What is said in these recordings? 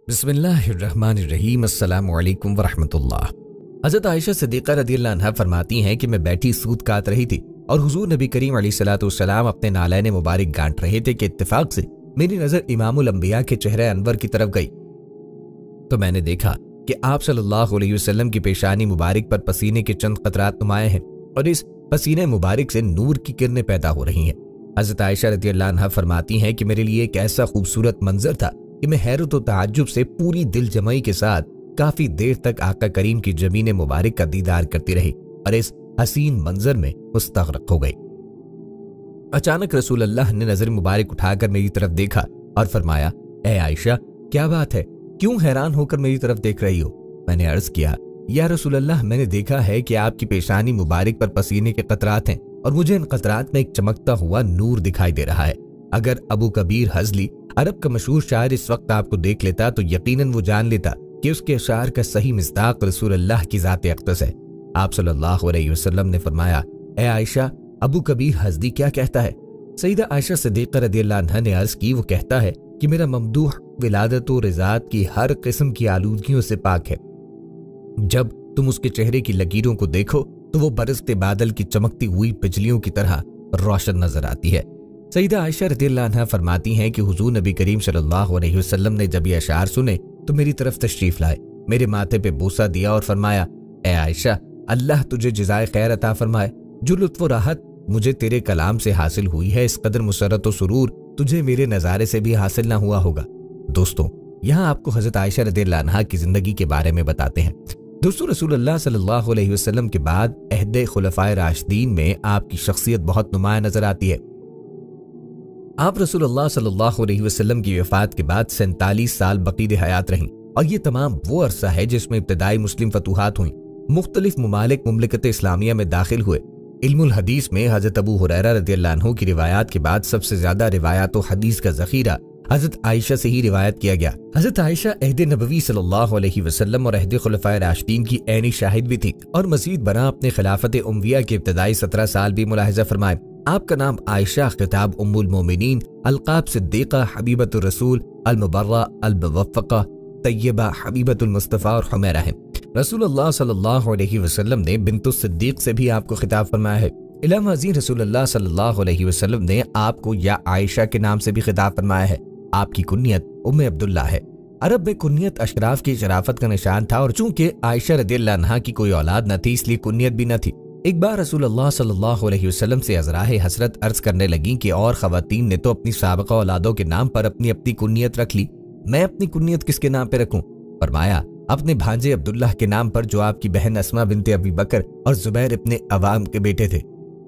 बिस्मिल्लाहिर्रहमानिर्रहीम। अस्सलामु अलैकुम वरहमतुल्लाह। हज़रत आयशा सिद्दीक़ा रज़ियल्लाहु अन्हा फरमाती हैं कि मैं बैठी सूत काट रही थी और हुज़ूर नबी करीम अलैहिस्सलाम अपने नालैन मुबारक गांठ रहे थे कि इत्तेफाक से मेरी नज़र इमामुल अंबिया के चेहरे अनवर की तरफ गई तो मैंने देखा कि आप सल्लल्लाहु अलैहि वसल्लम की पेशानी मुबारक पर पसीने के चंद कतरात नुमाए हैं और इस पसीने मुबारक से नूर की किरणें पैदा हो रही हैं। हज़रत आयशा रज़ियल्लाहु अन्हा फरमाती हैं कि मेरे लिए एक ऐसा खूबसूरत मंजर था कि मैं हैरत और ताज्जुब से पूरी दिल जमाई के साथ काफी देर तक आका करीम की जमीन मुबारक का दीदार करती रही और इस हसीन मंजर में मुस्तग़रक़ हो गई। अचानक रसूल अल्लाह ने नजर मुबारक उठाकर मेरी तरफ देखा और फरमाया, ए आयशा, क्या बात है, क्यों हैरान होकर मेरी तरफ देख रही हो? मैंने अर्ज किया, या रसूल अल्लाह, मैंने देखा है कि आपकी पेशानी मुबारक पर पसीने के कतरात हैं और मुझे इन कतरात में एक चमकता हुआ नूर दिखाई दे रहा है। अगर अबू कबीर हजली, अरब का मशहूर शायर, इस वक्त आपको देख लेता तो यकीनन वो जान लेता कि उसके अशार का सही मिस्दाक रसूल अल्लाह की ज़ात अक़दस है। आप सल्लल्लाहु अलैहि वसल्लम ने फरमाया, ए आयशा, अबू कबीर हजदी क्या कहता है? सईदा आयशा सिद्दीक़ा रज़ियल्लाहु अन्हा ने अर्ज की, वो कहता है कि मेरा ममदूह विलादत और रिज़ात की हर किस्म की आलूदगियों से पाक है। जब तुम उसके चेहरे की लकीरों को देखो तो वो बरसते बादल की चमकती हुई बिजलियों की तरह रोशन नजर आती है। सईदा आयशा रज़ियल्लाहु अन्हा फरमाती हैं कि हुजूर नबी करीम सल्लल्लाहु अलैहि वसल्लम ने जब ये अशार सुने तो मेरी तरफ तशरीफ लाए, मेरे माथे पे बोसा दिया और फरमाया, ए आयशा, अल्लाह तुझे जज़ाए खैर अता फरमाए। जो लुत्फ़ और राहत मुझे तेरे कलाम से हासिल हुई है, इस कदर मुसर्रत और सुरूर तुझे मेरे नज़ारे से भी हासिल ना हुआ होगा। दोस्तों, यहाँ आपको हज़रत आयशा रज़ियल्लाहु अन्हा की ज़िंदगी के बारे में बताते हैं। दोस्तों, रसूल अल्लाह सल्लल्लाहु अलैहि वसल्लम के बाद अहद खुलफाए राशिदीन में आपकी शख्सियत बहुत नुमाया नजर आती है। आप रसूल अल्लाह सल्लल्लाहु अलैहि वसल्लम की वफ़ात के बाद 47 साल बक़ीद हयात रहीं और ये तमाम वो अरसा है जिसमें इब्तदाई मुस्लिम फतूहात हुई, मुख्तलिफ मुमालिक मुमलिकत इस्लामिया में दाखिल हुए। इल्मुल हदीस में हज़रत अबू हुरैरा रज़ियल्लाहु अन्हु की रिवायात के बाद सबसे ज्यादा रिवायात और हदीस का ज़ख़ीरा हज़रत आयशा से ही रिवायत किया गया। हज़रत आयशा अहद नबवी सल्लल्लाहु अलैहि वसल्लम और अहद खुलफाए राशिदीन की ऐनी शाहिद भी थी और मज़ीद बना अपने खिलाफत उम्विया के इब्तदाई 17 साल भी मुलाहिज़ा फरमाए। आपका नाम आयशा, खिताब उम्मुल मोमिनीन, अलक़ाब सिद्दीक़ा, हबीबतुर रसूल, अल मुबर्रा, अल मुवफ़्फ़क़ा, तय्यबा, हबीबतुल मुस्तफ़ा और हुमैरा है। रसूलुल्लाह सल्लल्लाहु अलैहि वसल्लम ने बिन्तुस सिद्दीक़ से भी आपको खिताब फरमाया है। इलामा अज़ीज़ रसूलुल्लाह सल्लल्लाहु अलैहि वसल्लम ने आपको या आयशा के नाम से भी खिताब फरमाया है। आपकी कुन्नियत उम्मे अब्दुल्ला है। अरब में कुन्नियत अशराफ की शराफत का निशान था और चूंकि आयशा रज़ियल्लाहु अन्हा की कोई औलाद न थी, इसलिए कुन्नियत भी न थी। एक बार रसूलुल्लाह सल्लल्लाहु अलैहि वसल्लम से अज़राए हसरत अर्ज करने लगी कि और ख़वातीन ने तो अपनी साबिक़ा औलादों के नाम पर अपनी अपनी कुन्नियत रख ली, मैं अपनी कुन्नियत किसके नाम पे रखूं? फरमाया, अपने भांजे अब्दुल्लाह के नाम पर जो आपकी बहन अस्मा बिनते अबी बकर और जुबैर इब्ने अवाम के बेटे थे।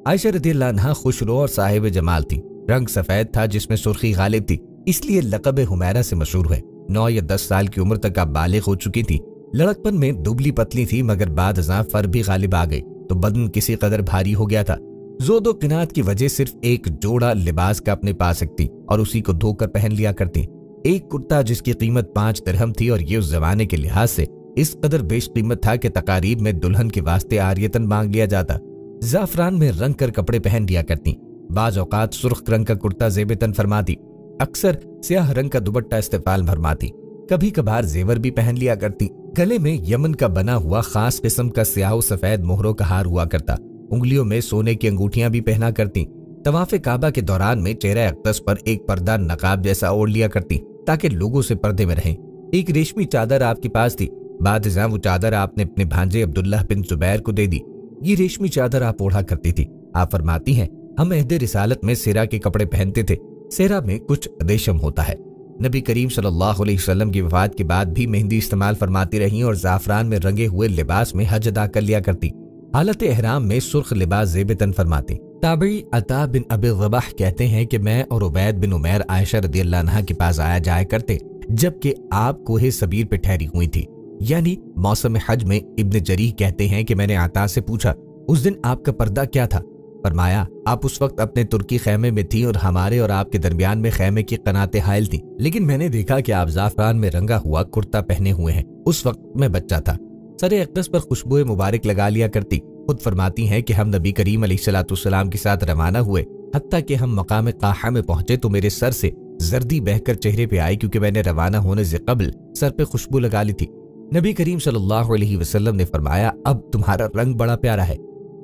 आयशा रज़ियल्लाहु अन्हा खुशरो और साहिब जमाल थी। रंग सफेद था जिसमें सुर्खी गालिब थी, इसलिए लक़ब हुमैरा से मशहूर है। 9 या 10 साल की उम्र तक आप बालिग हो चुकी थी। लड़कपन में दुबली पतली थी, मगर बाद अज़ां फर भी गालिब आ गई तो बदन किसी कदर भारी हो गया था। ज़ोदो किनात की वजह सिर्फ एक जोड़ा लिबास का अपने पास सकती और उसी को धोकर पहन लिया करती। एक कुर्ता जिसकी कीमत 5 दिरहम थी और ये उस जमाने के लिहाज से इस कदर बेश कीमत था कि तकारीब में दुल्हन के वास्ते आर्यतन मांग लिया जाता। ज़ाफ़रान में रंग कर कपड़े पहन लिया करती। बाज़ औक़ात सुर्ख रंग का कुर्ता ज़ेबतन फरमाती, अक्सर स्याह रंग का दुपट्टा इस्तेमाल फरमाती। कभी कभार जेवर भी पहन लिया करती। गले में यमन का बना हुआ खास किस्म का स्याह सफेद मोहरों का हार हुआ करता। उंगलियों में सोने की अंगूठियां भी पहना करती। तवाफ़े काबा के दौरान में चेहरे अक़दस पर एक पर्दा नकाब जैसा ओढ़ लिया करती ताकि लोगों से पर्दे में रहें। एक रेशमी चादर आपके पास थी। बाद अज़ां वो चादर आपने अपने भांजे अब्दुल्लाह बिन जुबैर को दे दी। ये रेशमी चादर आप ओढ़ा करती थी। आप फरमाती हैं, हम अहद रिसालत में सेरा के कपड़े पहनते थे। सेरा में कुछ रेशम होता है। नबी करीम सल्लल्लाहु अलैहि वसल्लम की वफात के बाद भी मेहंदी इस्तेमाल फरमाती रही और ज़ाफ़रान में रंगे हुए लिबास में हज अदा कर लिया करती। हालत एहराम में सुर्ख लिबास ज़ेबतन फरमाती। ताबई अता बिन अबी रबाह कहते हैं कि मैं और उबैद बिन उमैर आयशा रज़ियल्लाहु अन्हा के पास आया जाया करते जबकि आप कोहे सबीर पे ठहरी हुई थी, यानी मौसम हज में। इब्न जरीह कहते हैं कि मैंने अता से पूछा, उस दिन आपका पर्दा क्या था? फरमाया, आप उस वक्त अपने तुर्की खेमे में थी और हमारे और आपके दरमियान में खेमे की कनाते हायल थी, लेकिन मैंने देखा कि आप ज़ाफ़रान में रंगा हुआ कुर्ता पहने हुए हैं। उस वक्त मैं बच्चा था। सरे अक़दस पर खुशबू मुबारक लगा लिया करती। खुद फरमाती हैं कि हम नबी करीम अलैहिस्सलातु वस्सलाम के साथ रवाना हुए, हत्ता कि हम मकाम काहा में पहुंचे तो मेरे सर से जर्दी बहकर चेहरे पे आई क्योंकि मैंने रवाना होने से कबल सर पे खुशबू लगा ली थी। नबी करीम सल्लल्लाहु अलैहि वसल्लम ने फरमाया, अब तुम्हारा रंग बड़ा प्यारा है।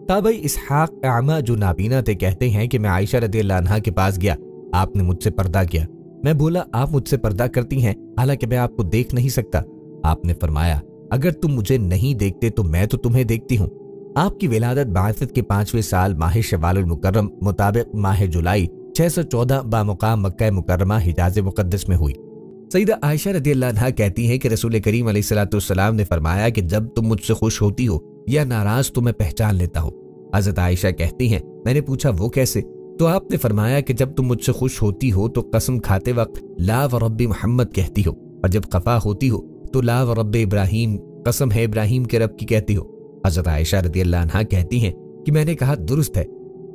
ताबई इसहाक आमा जो नाबीना थे कहते हैं कि मैं आयशा रदियल्लाहु अन्हा के पास गया, आपने मुझसे पर्दा किया। मैं बोला, आप मुझसे पर्दा करती हैं, हालांकि मैं आपको देख नहीं सकता। आपने फरमाया, अगर तुम मुझे नहीं देखते तो मैं तो तुम्हें देखती हूँ। आपकी विलादत बाइसत के 5वें साल माह शवालुल मुकर्रम मुताबिक माह जुलाई 614 बामुकाम मक्का मुकर्रमा हिजाज मुकद्दस में हुई। सईदा आयशा रदियल्लाहु अन्हा कहती हैं कि रसूल करीम अलैहिस्सलाम ने फरमाया कि जब तुम मुझसे खुश होती हो या नाराज तो मैं पहचान लेता हूँ। हज़रत आयशा कहती हैं, मैंने पूछा वो कैसे? तो आपने फरमाया कि जब तुम मुझसे खुश होती हो तो कसम खाते वक्त ला व रब्बी मोहम्मद कहती हो, और जब खफा होती हो तो ला व रब्बे इब्राहिम, कसम है इब्राहिम के रब की कहती हो। हज़रत आयशा रदियल्लाहु अन्हा कहती हैं कि मैंने कहा दुरुस्त है,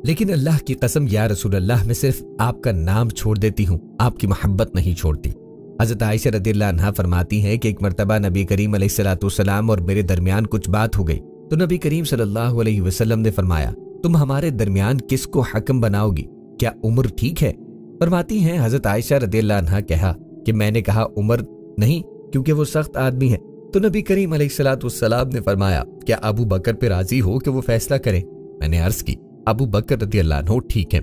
लेकिन अल्लाह की कसम या रसूल अल्लाह, मैं सिर्फ आपका नाम छोड़ देती हूँ, आपकी मोहब्बत नहीं छोड़ती। हज़रत आयशा रदियल्लाहु अन्हा फरमाती हैं कि एक मरतबा नबी करीम अलैहिस्सलाम और मेरे दरमियान कुछ बात हो गई तो नबी करीम सल्लल्लाहु अलैहि वसल्लम ने फरमाया, तुम हमारे दरमियान किसको हकम बनाओगी? क्या उम्र ठीक है? फरमाती हैं हज़रत आयशा रदियल्लाहु अन्हा कहा कि मैंने कहा उम्र नहीं, क्योंकि वो सख्त आदमी है। तो नबी करीम अलैहिस्सलाम ने फरमाया, क्या अबू बकर पे राजी हो कि वो फैसला करे? मैंने अर्ज की, अबू बकर रदियल्लाहु अन्हु ठीक है।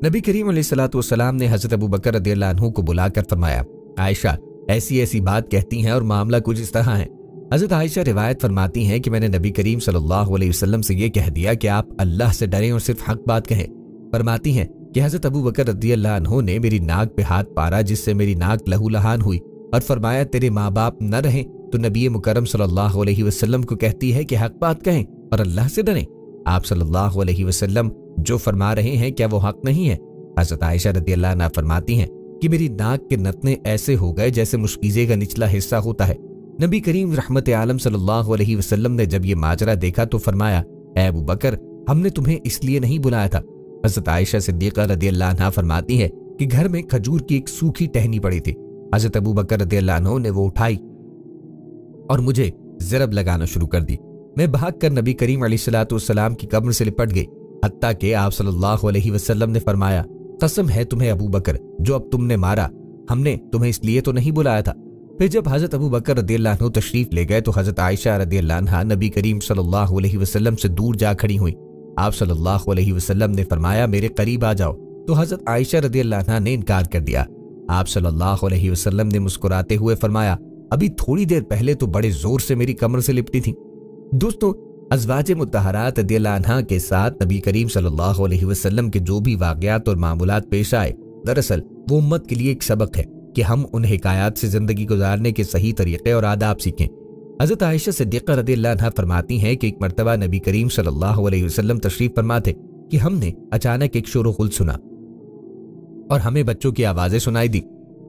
नबी करीम अलैहिस्सलाम ने हज़रत अबू बकर रदियल्लाहु अन्हु को बुलाकर फरमाया, आयशा ऐसी ऐसी बात कहती हैं और मामला कुछ इस तरह है। हज़रत आयशा रिवायत फरमाती हैं कि मैंने नबी करीम सल्लल्लाहु अलैहि वसल्लम से ये कह दिया कि आप अल्लाह से डरें और सिर्फ हक बात कहें। फरमाती हैं कि हज़रत अबू बकर रदियल्लाहु अन्हु ने मेरी नाक पे हाथ पारा जिससे मेरी नाक लहूलहान हुई और फरमाया, तेरे माँ बाप न रहें तो नबी मुकर्रम सल्लल्लाहु अलैहि वसल्लम को कहती है कि हक बात कहें और अल्लाह से डरें। आप सल्लल्लाहु अलैहि वसल्लम जो फरमा रहे हैं क्या वो हक नहीं है? हज़रत आयशा रदियल्लाहु अन्हा फरमाती हैं कि मेरी नाक के नतने ऐसे हो गए जैसे मुश्किज़े का निचला हिस्सा होता है। नबी करीम रहमत आलम सल्लल्लाहु अलैहि वसल्लम ने जब ये माजरा देखा तो फरमाया, ऐ अबू बकर, हमने तुम्हें इसलिए नहीं बुलाया था। हज़रत आयशा सिद्दीक़ा रदियल्लाहु अन्हा फरमाती है कि घर में खजूर की एक सूखी टहनी पड़ी थी। हज़रत अबू बकर रदियल्लाहु अन्हु ने वो उठाई और मुझे ज़रब लगाना शुरू कर दी। मैं भागकर नबी करीम अलैहिस्सलाम की कब्र से लिपट गई, हत्ता कि आप सल्लल्लाहु अलैहि वसल्लम ने फरमाया, कसम है तुम्हें अबू बकर, जो अब तुमने मारा, हमने तुम्हें इसलिए तो नहीं बुलाया था। फिर जब हज़रत अबू बकर रदियल्लाहु अन्हु तशरीफ ले गए तो हज़रत आयशा रदियल्लाहु अन्हा नबी करीम सल्लल्लाहु अलैहि वसल्लम से दूर जा खड़ी हुई। आप सल्लल्लाहु अलैहि वसल्लम ने फरमाया, मेरे करीब आ जाओ। तो हज़रत आयशा रदियल्लाहु अन्हा ने इनकार कर दिया। आप सल्लल्लाहु अलैहि वसल्लम ने मुस्कुराते हुए फरमाया, अभी थोड़ी देर पहले तो बड़े जोर से मेरी कमर से लिपटी थी। दोस्तों, अज़वाजे मुत्तहरात रदियल्लाहु अन्हा के साथ नबी करीम सल्लल्लाहु अलैहि वसल्लम के जो भी वाक़यात और मामूलात पेश आए, दरअसल वो उम्मत के लिए एक सबक है कि हम उन हिकायात से जिंदगी गुजारने के सही तरीके और आदाब सीखें। हज़रत आयशा सिद्दीक़ा रदियल्लाहु अन्हा फरमाती हैं कि एक मरतबा नबी करीम सल्लल्लाहु अलैहि वसल्लम तशरीफ फरमा थे कि हमने अचानक एक शोर गुल सुना और हमें बच्चों की आवाज़ें सुनाई दी।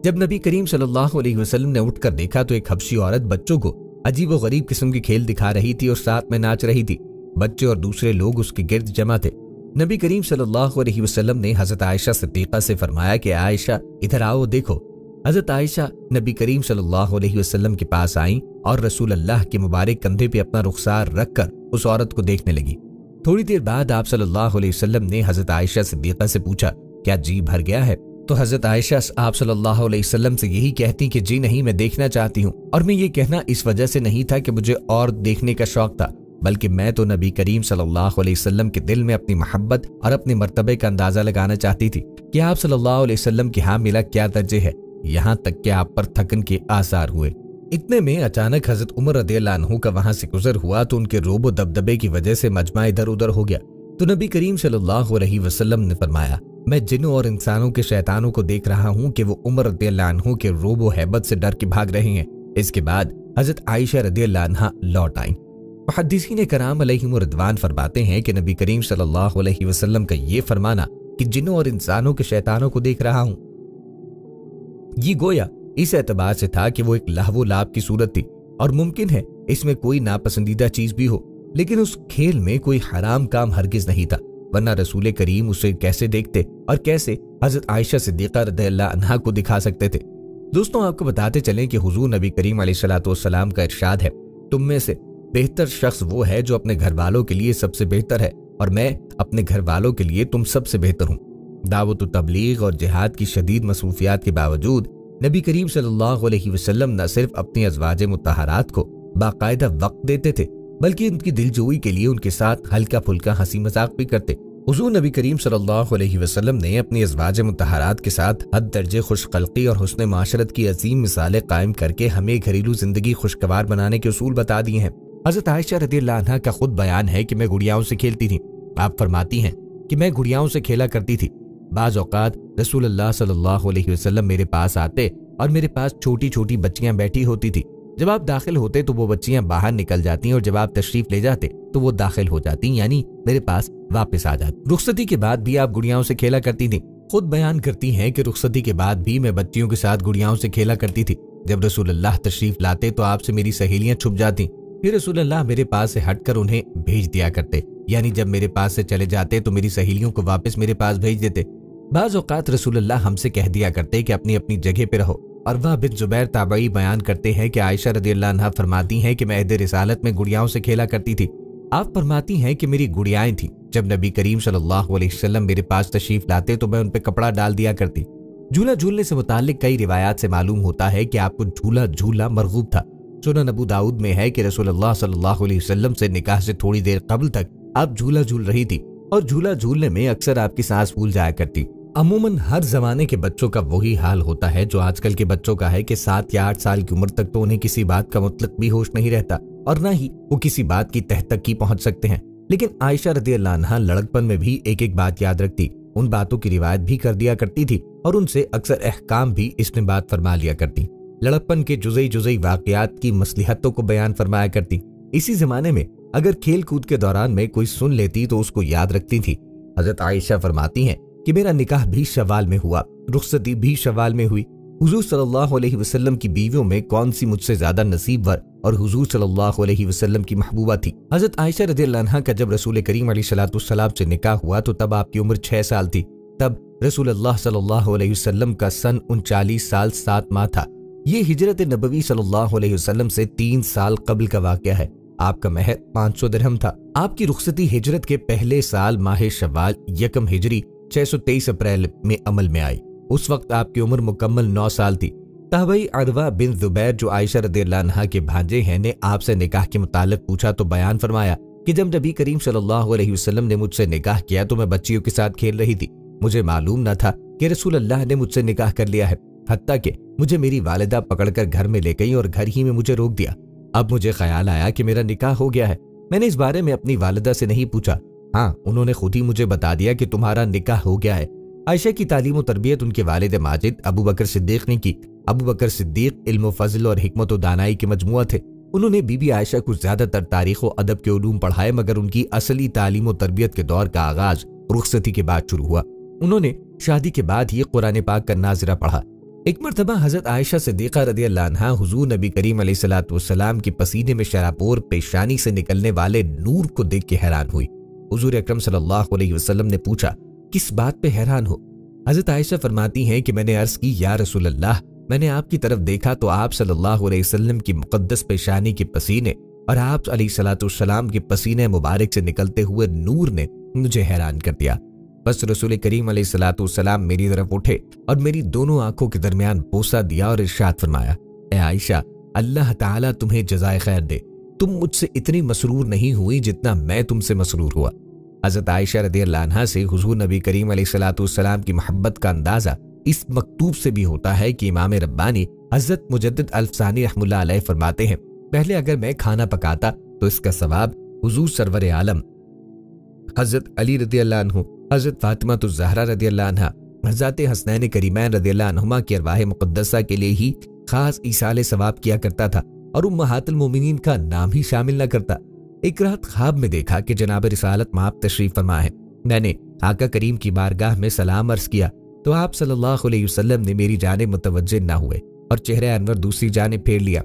जब नबी करीम सल्लल्लाहु अलैहि वसल्लम ने उठकर देखा तो एक हबशी औरत बच्चों को अजीब व गरीब किस्म के खेल दिखा रही थी और साथ में नाच रही थी। बच्चे और दूसरे लोग उसके गिर्द जमा थे। नबी करीम सल्लल्लाहु अलैहि वसल्लम ने हज़रत आयशा सिद्दीक़ा से फरमाया कि आयशा इधर आओ देखो। हज़रत आयशा नबी करीम सल्लल्लाहु अलैहि वसल्लम के पास आईं और रसूल अल्लाह के मुबारक कंधे पे अपना रुखसार रखकर उस औरत को देखने लगी। थोड़ी देर बाद आप सल्लल्लाहु अलैहि वसल्लम ने हज़रत आयशा सिद्दीक़ा से पूछा, क्या जी भर गया है? तो हज़रत आयशा आप सल्लल्लाहु अलैहि वसल्लम से यही कहती कि जी नहीं, मैं देखना चाहती हूँ, और मैं ये कहना इस वजह से नहीं था कि मुझे और देखने का शौक था, बल्कि मैं तो नबी करीम सल्लल्लाहु अलैहि वसल्लम के दिल में अपनी मोहब्बत और अपने मर्तबे का अंदाजा लगाना चाहती थी कि आप सल्लल्लाहु अलैहि वसल्लम के यहाँ मिला क्या दर्जे है, यहाँ तक कि आप पर थकन के आसार हुए। इतने में अचानक हज़रत उमर रदियल्लाहु अन्हु का वहां से गुजर हुआ तो उनके रोबो दबदबे की वजह से मजमा इधर उधर हो गया। तो नबी करीम सल्लल्लाहु अलैहि वसल्लम ने फरमाया, मैं जिन्नों और इंसानों के शैतानों को देख रहा हूँ कि वो उमर रदियल्लाहु अन्हु के रोबो हैबत से डर के भाग रहे हैं। इसके बाद हज़रत आयशा रदियल्लाहु अन्हा लौट आईं। मुहद्दिसीन कराम अलैहिम रिदवान फरमाते हैं कि नबी करीम सल्लल्लाहु अलैहि वसल्लम का ये फरमाना कि जिन्नों और इंसानों के शैतानों को देख रहा हूँ, ये गोया इस एतबार से था कि वो एक लहवो लाभ की सूरत थी और मुमकिन है इसमें कोई नापसंदीदा चीज भी हो, लेकिन उस खेल में कोई हराम काम हरगिज नहीं था, वरना रसूल करीम उसे कैसे देखते और कैसे हजरत आयशा सिद्दीक़ा रज़ियल्लाहु अन्हा को दिखा सकते थे। दोस्तों, आपको बताते चलें कि हुजूर नबी करीम अलैहिस्सलाम का इरशाद है, तुम में से बेहतर शख्स वो है जो अपने घर वालों के लिए सबसे बेहतर है और मैं अपने घर वालों के लिए तुम सबसे बेहतर हूँ। दावत व तबलीग और जिहाद की शदीद मसरूफियात के बावजूद नबी करीम सल्लल्लाहु अलैहि वसल्लम न सिर्फ अपनी अज़वाजे मुत्तहरात को बाकायदा वक्त देते थे, बल्कि उनकी दिलजोई के लिए उनके साथ हल्का फुल्का हंसी मजाक भी करते। हुज़ूर नबी करीम सल्लल्लाहु अलैहि वसल्लम ने अपनी अज़वाजे मुत्तहरात के साथ हद दर्जे खुशखल्क़ी और हुस्न माशरत की अजीम मिसालें कायम करके हमें घरेलू जिंदगी खुशगवार बनाने के उसूल बता दिए हैं। हज़रत आयशा रज़ियल्लाहु अन्हा का खुद बयान है कि मैं गुड़ियाओं से खेलती थी। आप फरमाती हैं कि मैं गुड़ियाओं से खेला करती थी। बाज़ औक़ात रसूलुल्लाह सल्लल्लाहु अलैहि वसल्लम मेरे पास आते और मेरे पास छोटी छोटी बच्चियां बैठी होती थी। जब आप दाखिल होते तो वो बच्चियां बाहर निकल जाती और जब आप तशरीफ ले जाते तो वो दाखिल हो जाती, यानी मेरे पास वापस आ जाती। रुखसती के बाद भी आप गुड़ियाओं से खेला करती थी। खुद बयान करती हैं कि रुखसती के बाद भी मैं बच्चियों के साथ गुड़ियाओं से खेला करती थी। जब रसूलुल्लाह तशरीफ लाते तो आपसे मेरी सहेलियां छुप जाती, फिर रसूलुल्लाह मेरे पास से हटकर उन्हें भेज दिया करते, यानी जब मेरे पास से चले जाते तो मेरी सहेलियों को वापस मेरे पास भेज देते। बाज़ औक़ात रसूलुल्लाह हमसे कह दिया करते कि अपनी अपनी जगह पे रहो। और वह बिन जुबैर ताबई बयान करते हैं कि आयशा रज़ियल्लाहु अन्हा फरमाती हैं कि मैं अहद रिसालत में गुड़ियाओं से खेला करती थी। आप फरमाती हैं कि मेरी गुड़ियाएं थीं। जब नबी करीम सल्लल्लाहु अलैहि वसल्लम मेरे पास तशरीफ लाते तो मैं उन पे कपड़ा डाल दिया करती। झूला झूलने से मुताल्लिक कई रिवायात से मालूम होता है कि आपको झूला झूलना मरगूब था। सुनन अबू दाऊद में है कि रसूलुल्लाह सल्लल्लाहु अलैहि वसल्लम से निकाह से थोड़ी देर कबल तक आप झूला झूल रही थी और झूला झूलने में अक्सर आपकी सांस फूल जाया करती। अमूमन हर जमाने के बच्चों का वही हाल होता है जो आजकल के बच्चों का है कि 7 या 8 साल की उम्र तक तो उन्हें किसी बात का मुतलक भी होश नहीं रहता और न ही वो किसी बात की तह तक ही पहुंच सकते हैं। लेकिन आयशा रज़ियल्लाहु अन्हा लड़कपन में भी एक एक बात याद रखती, उन बातों की रिवायत भी कर दिया करती थी और उनसे अक्सर अहकाम भी इसमें बात फरमा लिया करती। लड़कपन के जुज़ई जुज़ई वाक़यात की मसलिहतों को बयान फरमाया करती। इसी जमाने में अगर खेल कूद के दौरान में कोई सुन लेती तो उसको याद रखती थी। हज़रत आयशा फरमाती हैं कि मेरा निकाह भी शवाल में हुआ, रुखसती भी शवाल में हुई। हुजूर सल्लल्लाहु अलैहि वसल्लम की बीवियों में कौन सी मुझसे ज्यादा नसीबवर और हुजूर सल्लल्लाहु अलैहि वसल्लम की महबूबा थी। हजरत आयशा रज़ियल्लाहु अन्हा का जब रसूल करीम अलैहिस्सलाम से निकाह हुआ तो तब आपकी उम्र 6 साल थी। तब रसूलुल्लाह सल्लल्लाहु अलैहि वसल्लम का सन 39 साल 7 माह था। ये हिजरत नबवी सल्लल्लाहु अलैहि वसल्लम से 3 साल कबल का वाक़या है। आपका महर 500 दिरहम था। आपकी रुखसती हिजरत के पहले साल माह शव्वाल यकम हिजरी 623 अप्रैल में अमल में आई। उस वक्त आपकी उम्र मुकम्मल 9 साल थी। ताबई अरवा बिन जुबैर जो आयशा रज़ियल्लाहु अन्हा के भांजे हैं ने आपसे निकाह के मुतालिक पूछा तो बयान फरमाया कि जब नबी करीम सल्लल्लाहु अलैहि वसल्लम ने मुझसे निकाह किया तो मैं बच्चियों के साथ खेल रही थी। मुझे मालूम न था कि रसूल अल्लाह ने मुझसे निकाह कर लिया है, हत्ता कि मुझे मेरी वालिदा पकड़कर घर में ले गई और घर ही में मुझे रोक दिया। अब मुझे ख्याल आया कि मेरा निकाह हो गया है। मैंने इस बारे में अपनी वालिदा से नहीं पूछा। हाँ, उन्होंने खुद ही मुझे बता दिया कि तुम्हारा निकाह हो गया है। आयशा की तालीम और तरबियत उनके वालिद माजिद अबू बकर सिद्दीक ने की। अबू बकर सिद्दीक इल्म फजल और हिकमत और दानाई के मजमुआ थे। उन्होंने बीबी आयशा को ज्यादातर तारीख और अदब के उलूम पढ़ाए, मगर उनकी असली तालीम और तरबियत के दौर का आगाज रुखसती के बाद शुरू हुआ। उन्होंने शादी के बाद ही कुरान पाक का नाज़िरा पढ़ा। एक मरतबा हजरत आयशा सिद्दीक़ा रज़ियल्लाहु अन्हा हुजूर नबी करीम अलैहिस्सलाम की पसीने में शरापोर पेशानी से निकलने वाले नूर को देख के हैरान हुई। हुजूर अकरम सल्लल्लाहु अलैहि वसल्लम ने पूछा, किस बात पे हैरान हो? हजरत आयशा फरमाती हैं कि मैंने अर्ज की, या रसूल अल्लाह, मैंने आपकी तरफ देखा तो आप सल्लल्लाहु अलैहि वसल्लम की मुक़द्दस पेशानी के पसीने और आप अलैहिस्सलाम के पसीने मुबारक से निकलते हुए नूर ने मुझे हैरान कर दिया। बस रसूल करीम अलैहिस्सलाम मेरी तरफ उठे और मेरी दोनों आंखों के दरमियान बोसा दिया और इरशाद फरमाया, ए आयशा, अल्लाह ताला तुम्हें जज़ाए खैर दे। तुम मुझसे इतनी मसरूर नहीं हुई जितना मैं तुमसे मसरूर हुआ। हज़रत आयशा रज़ियल्लाहु अन्हा से हुजूर नबी करीम अलैहिस्सलाम की मोहब्बत का अंदाजा इस मकतूब से भी होता है कि इमाम रब्बानी हज़रत मुजद्दिद अल्फसानी रहमतुल्लाह अलैह फरमाते हैं, पहले अगर मैं खाना पकाता तो इसका सवाब हुजूर सरवर आलम हज़रत अली रज़ियल्लाहु अन्हु, हज़रत फातिमा तो ज़हरा रज़ियल्लाहु अन्हा, हज़रत हसनैन करीमैन रज़ियल्लाहु अन्हुमा की अरवाह मुक़द्दसा के लिए ही खास ईसाले सवाब किया करता था और उम्महातुल मोमिनीन का नाम ही शामिल न करता। एक रात ख्वाब में देखा कि जनाब रिसालत माप तशरीफ फरमा है। मैंने आका करीम की बारगाह में सलाम अर्ज किया तो आप सल्लल्लाहु अलैहि वसल्लम ने मेरी जानिब मुतवज्जे न हुए और चेहरे अनवर दूसरी जानिब फेर लिया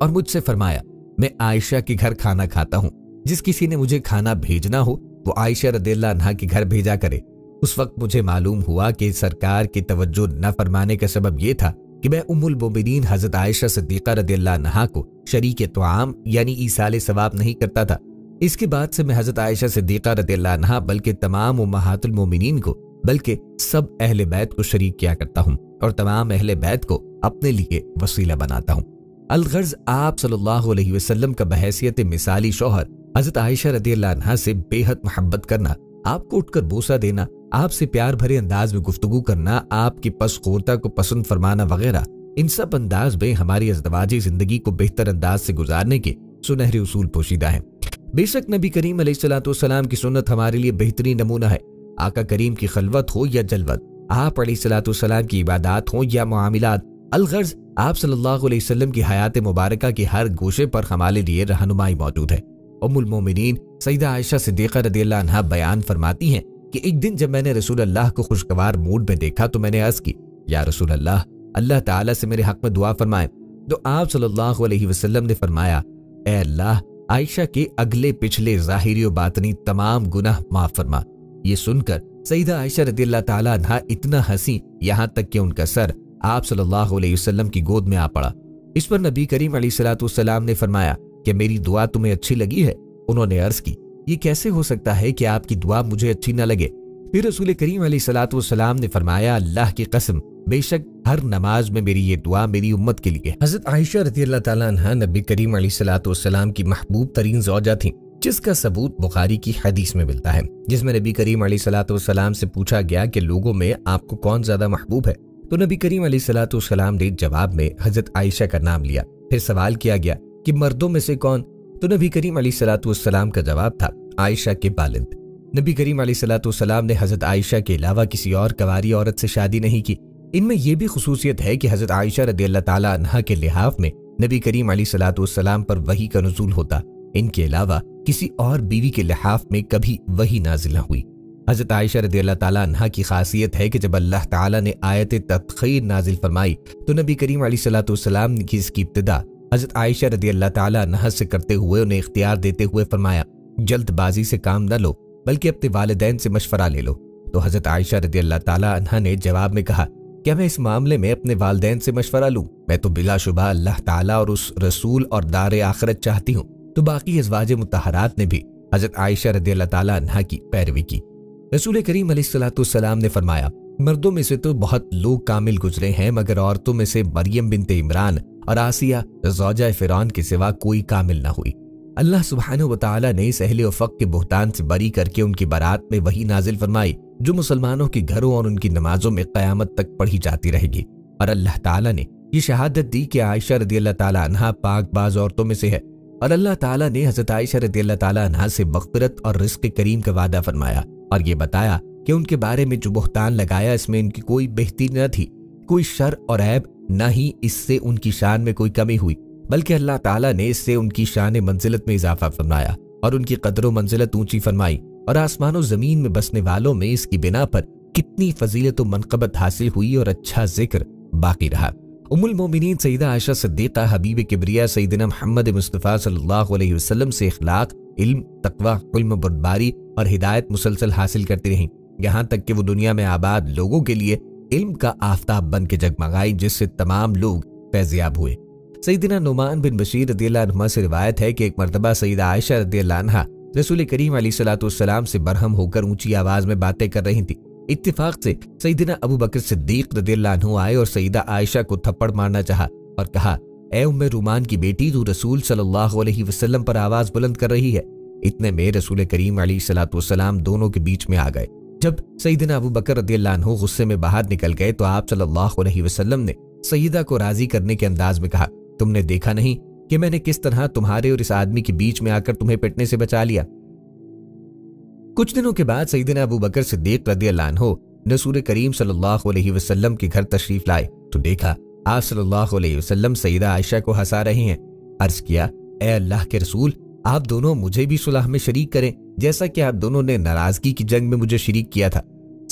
और मुझसे फरमाया, मैं आयशा के घर खाना खाता हूँ। जिस किसी ने मुझे खाना भेजना हो वो आयशा रज़ियल्लाहु अन्हा के घर भेजा करे। उस वक्त मुझे मालूम हुआ कि सरकार की तवज्जो न फरमाने का सबब यह था कि मैं उम्मुल मोमिनीन हज़रत आयशा सिद्दीक़ा रज़ियल्लाहु अन्हा को शरीक तुआम यानी ईसाले सवाब नहीं करता था। इसके बाद से मैं हज़रत आयशा सिद्दीक़ा रज़ियल्लाहु अन्हा बल्कि तमाम उम्महातुल मोमिनीन को बल्कि सब अहले बैत को शरीक किया करता हूँ और तमाम अहले बैत को अपने लिए वसीला बनाता हूँ। अलगर्ज आप सल्लल्लाहु अलैहि वसल्लम का बहैसियत मिसाली शौहर हजरत आयशा रदियल्लाहु अन्हा से बेहद मोहब्बत करना, आपको उठकर बोसा देना, आपसे प्यार भरे अंदाज में गुफ्तगू करना, आपकी पसखोरता को पसंद फरमाना वगैरह, इन सब अंदाज में हमारी अज़दवाजी जिंदगी को बेहतर अंदाज से गुजारने के सुनहरे उसूल पोशीदा है। बेशक नबी करीम अलैहिस्सलाम की सुन्नत हमारे लिए बेहतरीन नमूना है। आका करीम की खलवत हो या जलवत, आप अलैहिस्सलाम की इबादत हो या मुआमिलात, अलगर्ज आप सल्लल्लाहु अलैहि वसल्लम की हयात मुबारका के हर गोशे पर हमारे लिए रहनुमाई मौजूद है। उम्मुल मोमिनीन सईदा आयशा सिद्दीक़ा रदियल्लाहु अन्हा बयान फरमाती हैं कि एक दिन जब मैंने रसूल अल्लाह को खुशगवार मूड में देखा तो मैंने अर्ज की, या रसूल अल्लाह, अल्लाह ताला से मेरे हक में दुआ फरमाएं। तो आप सल्लल्लाहु अलैहि वसल्लम ने फरमाया, ए अल्लाह, आयशा के अगले पिछले ज़ाहिरी और बातनी तमाम गुनाह माफ फरमा। ये सुनकर सईदा आयशा रदियल्लाहु ताला अन्हा इतना हंसी, यहाँ तक कि उनका सर आप सल्लल्लाहु अलैहि वसल्लम की गोद में आ पड़ा। इस पर नबी करीम अलैहिस्सलाम ने फरमाया कि मेरी दुआ तुम्हें अच्छी लगी है? उन्होंने अर्ज की, ये कैसे हो सकता है कि आपकी दुआ मुझे अच्छी न लगे? फिर रसूल करीम अलैहिस्सलाम ने फरमाया, अल्लाह की कसम, बेशक हर नमाज में मेरी ये दुआ मेरी उम्मत के लिए। हजरत आयशा रदियल्लाहु ताला अन्हा नबी करीम अलैहिस्सलाम की महबूब तरीन ज़ौजा थी, जिसका सबूत बुखारी की हदीस में मिलता है, जिसमें नबी करीम अलैहिस्सलाम से पूछा गया कि लोगों में आपको कौन ज्यादा महबूब है? तो नबी करीम अलैहिस्सलाम ने जवाब में हजरत आयशा का नाम लिया। फिर सवाल किया गया कि मर्दों में से कौन? तो नबी करीम अलैहिस्सलाम का जवाब था, आयशा के वालिद। नबी करीम अलैहिस्सलाम ने हजरत आयशा के अलावा किसी और कवारी औरत से शादी नहीं की। इनमें यह भी खुसूसियत है कि हजरत आयशा रदियल्लाहु ताला अन्हा के लिहाफ में नबी करीम अलैहिस्सलाम पर वही का नुज़ूल होता। इनके अलावा किसी और बीवी के लिहाफ में कभी वही नाजिल न हुई। हजरत आयशा रदियल्लाहु ताला अन्हा की खासियत है कि जब अल्लाह ताला ने आयत तत्खीर नाजिल फरमाई तो नबी करीम अलैहिस्सलाम ने इसकी इब्तिदा हजरत आयशा रदियल्लाहु ताला अन्हा से करते हुए उन्हें इख्तियार देते हुए फरमाया, जल्दबाजी से काम न लो बल्कि अपने वालिदैन से मशवरा ले लो। तो हजरत आयशा रदियल्लाहु ताला अन्हा ने जवाब में कहा, क्या मैं इस मामले में अपने वालिदैन से मशवरा लूं? मैं तो बिलाशुबा अल्लाह ताला और उस रसूल और दार आखिरत चाहती हूँ। तो बाकी अज़वाज मुतहरात ने भी हजरत आयशा रदियल्लाहु ताला अन्हा की पैरवी की। रसूल करीम अलैहिस्सलाम ने फरमाया, मर्दों में से तो बहुत लोग कामिल गुजरे हैं, मगर औरतों में से मरियम बिनते इमरान और आसिया ज़ौजा फ़िरौन के सिवा कोई कामिल ना हुई। अल्लाह सुब्हानहू व तआला ने इस अहले वफ़क़ के बुहतान से बरी करके उनकी बारात में वही नाजिल फरमाई जो मुसलमानों के घरों और उनकी नमाजों में क़यामत तक पढ़ी जाती रहेगी। और अल्लाह ताला ने ये शहादत दी कि आयशा रदियल्लाहु ताला अन्हा पाकबाज औरतों में से है। और अल्लाह ताला ने हज़रत आयशा रदियल्लाहु ताला अन्हा से मग़फ़िरत और रिज़्क़ करीम का वादा फरमाया और ये बताया कि उनके बारे में जो बुहतान लगाया इसमें इनकी कोई बेहतरी न थी, कोई शर और ऐब, न ही इससे उनकी शान में कोई कमी हुई, बल्कि अल्लाह ताला ने इससे उनकी शान मंजिलत में इजाफा फरमाया और उनकी कदर व मंजिलत ऊंची फरमाई। और आसमान और जमीन में बसने वालों में इसकी बिना पर कितनी फजीलत व मनक़बत हासिल हुई और अच्छा जिक्र बाकी रहा। उम्मुल मोमिनीन सईदा आयशा सिद्दीक़ा हबीब किबरिया सईदना मुहम्मद मुस्तफ़ा सल्लल्लाहु अलैहि वसल्लम से इखलाक, इल्म, तक़वा, इल्म बर्दारी और हिदायत मुसलसल हासिल करती रहीं, यहाँ तक कि वो दुनिया में आबाद लोगों के लिए इल्म का आफताब बन के जगमगाई, जिससे तमाम लोग फैज़याब हुए। सईदना नुमान बिन बशीर रदियल्लाहु अन्हु से रिवायत है कि एक मरतबा सईदा आयशा रदियल्लाहु अन्हा रसूल करीम अलैहिस्सलाम से बरहम होकर ऊंची आवाज में बातें कर रही थी। इत्तिफाक से सईदना अबू बकर सिद्दीक रदियल्लाहु अन्हु आए और सईदा आयशा को थप्पड़ मारना चाहा और कहा, ए उम्मे रुमान की बेटी, तू रसूल सल्लल्लाहु अलैहि वसल्लम पर आवाज बुलंद कर रही है। इतने में रसूल करीम अलैहिस्सलाम दोनों के बीच में आ गए। जब सईदना अबू बकर रदियल्लाहु अन्हु गुस्से में बाहर निकल गए तो आप सल्लल्लाहु अलैहि वसल्लम ने सईदा को राजी करने के अंदाज में कहा, तुमने देखा नहीं कि मैंने किस तरह तुम्हारे और इस आदमी के बीच में आकर तुम्हें पिटने से बचा लिया। कुछ दिनों के बाद सईदना अबू बकर सिद्दीक रदियल्लाहु अन्हु रसूल करीम सल्लल्लाहु अलैहि वसल्लम के घर तशरीफ लाए तो देखा आप सल्लल्लाहु अलैहि वसल्लम सईदा आयशा को हंसा रहे हैं। अर्ज किया, ए अल्लाह के रसूल, आप दोनों मुझे भी सुलह में शरीक करें, जैसा कि आप दोनों ने नाराजगी की जंग में मुझे शरीक किया था।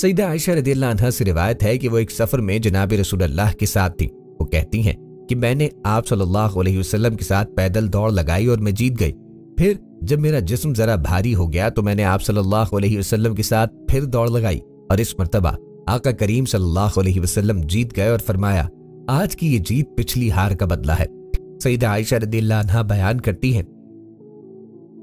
सईदा आयशा रदियल्लाहु अन्हा से रिवायत है कि वो एक सफर में जनाब रसूल अल्लाह के साथ थी। वो कहती हैं कि मैंने आप सल्लल्लाहु अलैहि वसल्लम के साथ पैदल दौड़ लगाई और मैं जीत गई। फिर जब मेरा जिस्म जरा भारी हो गया तो मैंने आप सल्लल्लाहु अलैहि वसल्लम के साथ फिर दौड़ लगाई और इस मर्तबा आका करीम सल्लल्लाहु अलैहि वसल्लम जीत गए और फरमाया, आज की ये जीत पिछली हार का बदला है। सईदा आयशा रदियल्लाहु अन्हा बयान करती हैं,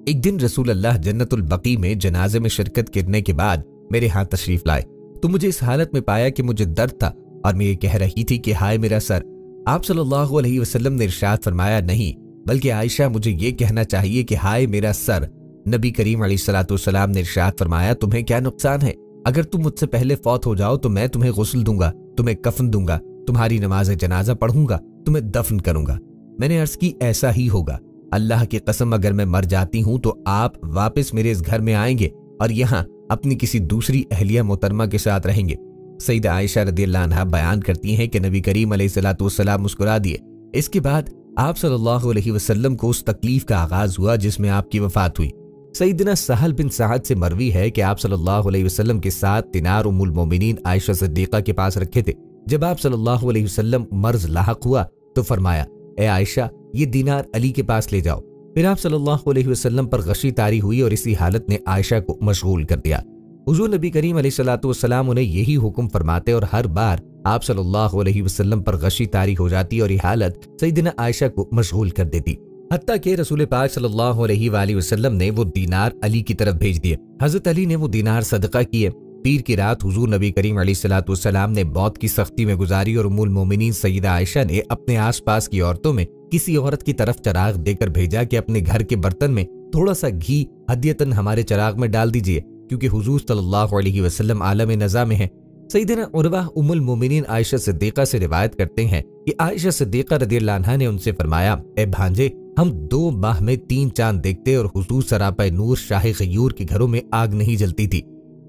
एक दिन रसूल अल्लाह जन्नतुल बकी में जनाजे में शिरकत करने के बाद मेरे हाथ तशरीफ लाए तो मुझे इस हालत में पाया कि मुझे दर्द था और मैं ये कह रही थी कि हाय मेरा सर। आप सल्लल्लाहु अलैहि वसल्लम ने इरशाद फरमाया, नहीं बल्कि आयशा मुझे ये कहना चाहिए कि हाय मेरा सर। नबी करीम अलैहिस्सलाम ने इरशाद फरमाया, तुम्हें क्या नुकसान है? अगर तुम मुझसे पहले फौत हो जाओ तो मैं तुम्हें गुस्ल दूंगा, तुम्हें कफन दूंगा, तुम्हारी नमाज जनाजा पढ़ूंगा, तुम्हें दफन करूंगा। मैंने अर्ज की, ऐसा ही होगा। अल्लाह की कसम अगर मैं मर जाती हूं तो आप वापस मेरे इस घर में आएंगे और यहाँ अपनी किसी दूसरी अहलिया मोहतरमा के साथ रहेंगे। सईदा आयशा रदियल्लाहु अन्हा बयान करती हैं कि नबी करीम अलैहिस्सलाम मुस्कुरा दिए। इसके बाद आप सल्लल्लाहु अलैहि वसल्लम को उस तकलीफ का आगाज हुआ जिसमें आपकी वफात हुई। सईदना सहल बिन साद से मरवी है कि आप सल्लल्लाहु अलैहि वसल्लम के साथ दिनार उम्मुल मोमिनीन आयशा सिद्दीका के पास रखे थे। जब आप सल्लल्लाहु अलैहि वसल्लम मर्ज लाहक हुआ तो फरमाया, ए आयशा ये दिनार अली के पास ले जाओ। फिर आप सल्लल्लाहु अलैहि वसल्लम पर गशी तारी हुई और इसी हालत ने आयशा को मशगूल कर दिया। हुजूर नबी करीम अलैहिस्सलाम उन्हें यही हुक्म फरमाते और हर बार आप सल्लल्लाहु अलैहि वसल्लम पर गशी तारी हो जाती और ये हालत सईदना आयशा को मशगूल कर देती। हत्ता कि रसूल पाक सल्लल्लाहु अलैहि वसल्लम ने वो दीनार अली की तरफ भेज दिए। हजरत अली ने वो दीनार सदका किए। पीर की रात हुजूर नबी करीम अलैहिस्सलाम ने मौत की सख्ती में गुजारी और उम्मुल मोमिनीन सईदा आयशा ने अपने आसपास की औरतों में किसी औरत की तरफ चराग देकर भेजा कि अपने घर के बर्तन में थोड़ा सा घी हदियतन हमारे चराग में डाल दीजिए, क्योंकि हुजूर सल्लल्लाहु अलैहि वसल्लम आलम नज़ा में है। सईदना उर्वा उम्मुल मोमिनीन आयशा सिद्दीका से रिवायत करते हैं कि आयशा सिद्दीका रदियल्लाहु अन्हा ने उनसे फरमाया, ए भांजे, हम 2 माह में 3 चांद देखते और हुजूर सरापा नूर शाह गयूर के घरों में आग नहीं जलती थी।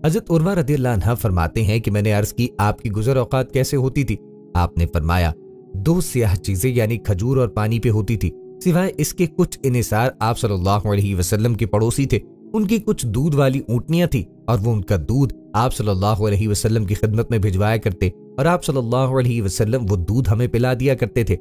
हजरत उर्वा रदियल्लाहु अन्हा फरमाते हैं कि मैंने अर्ज की, आपकी गुजर औकात कैसे होती थी? आपने फरमाया, 2 स्याह चीजें यानी खजूर और पानी पे होती थी। सिवाय इसके कुछ इन्हिसार आप सल्लल्लाहु अलैहि वसल्लम के पड़ोसी थे, उनकी कुछ दूध वाली ऊँटनियां थी और वो उनका दूध आप सल्लल्लाहु अलैहि वसल्लम की खिदमत में भिजवाया करते और आप सल्लल्लाहु अलैहि वसल्लम वो दूध हमें पिला दिया करते थे।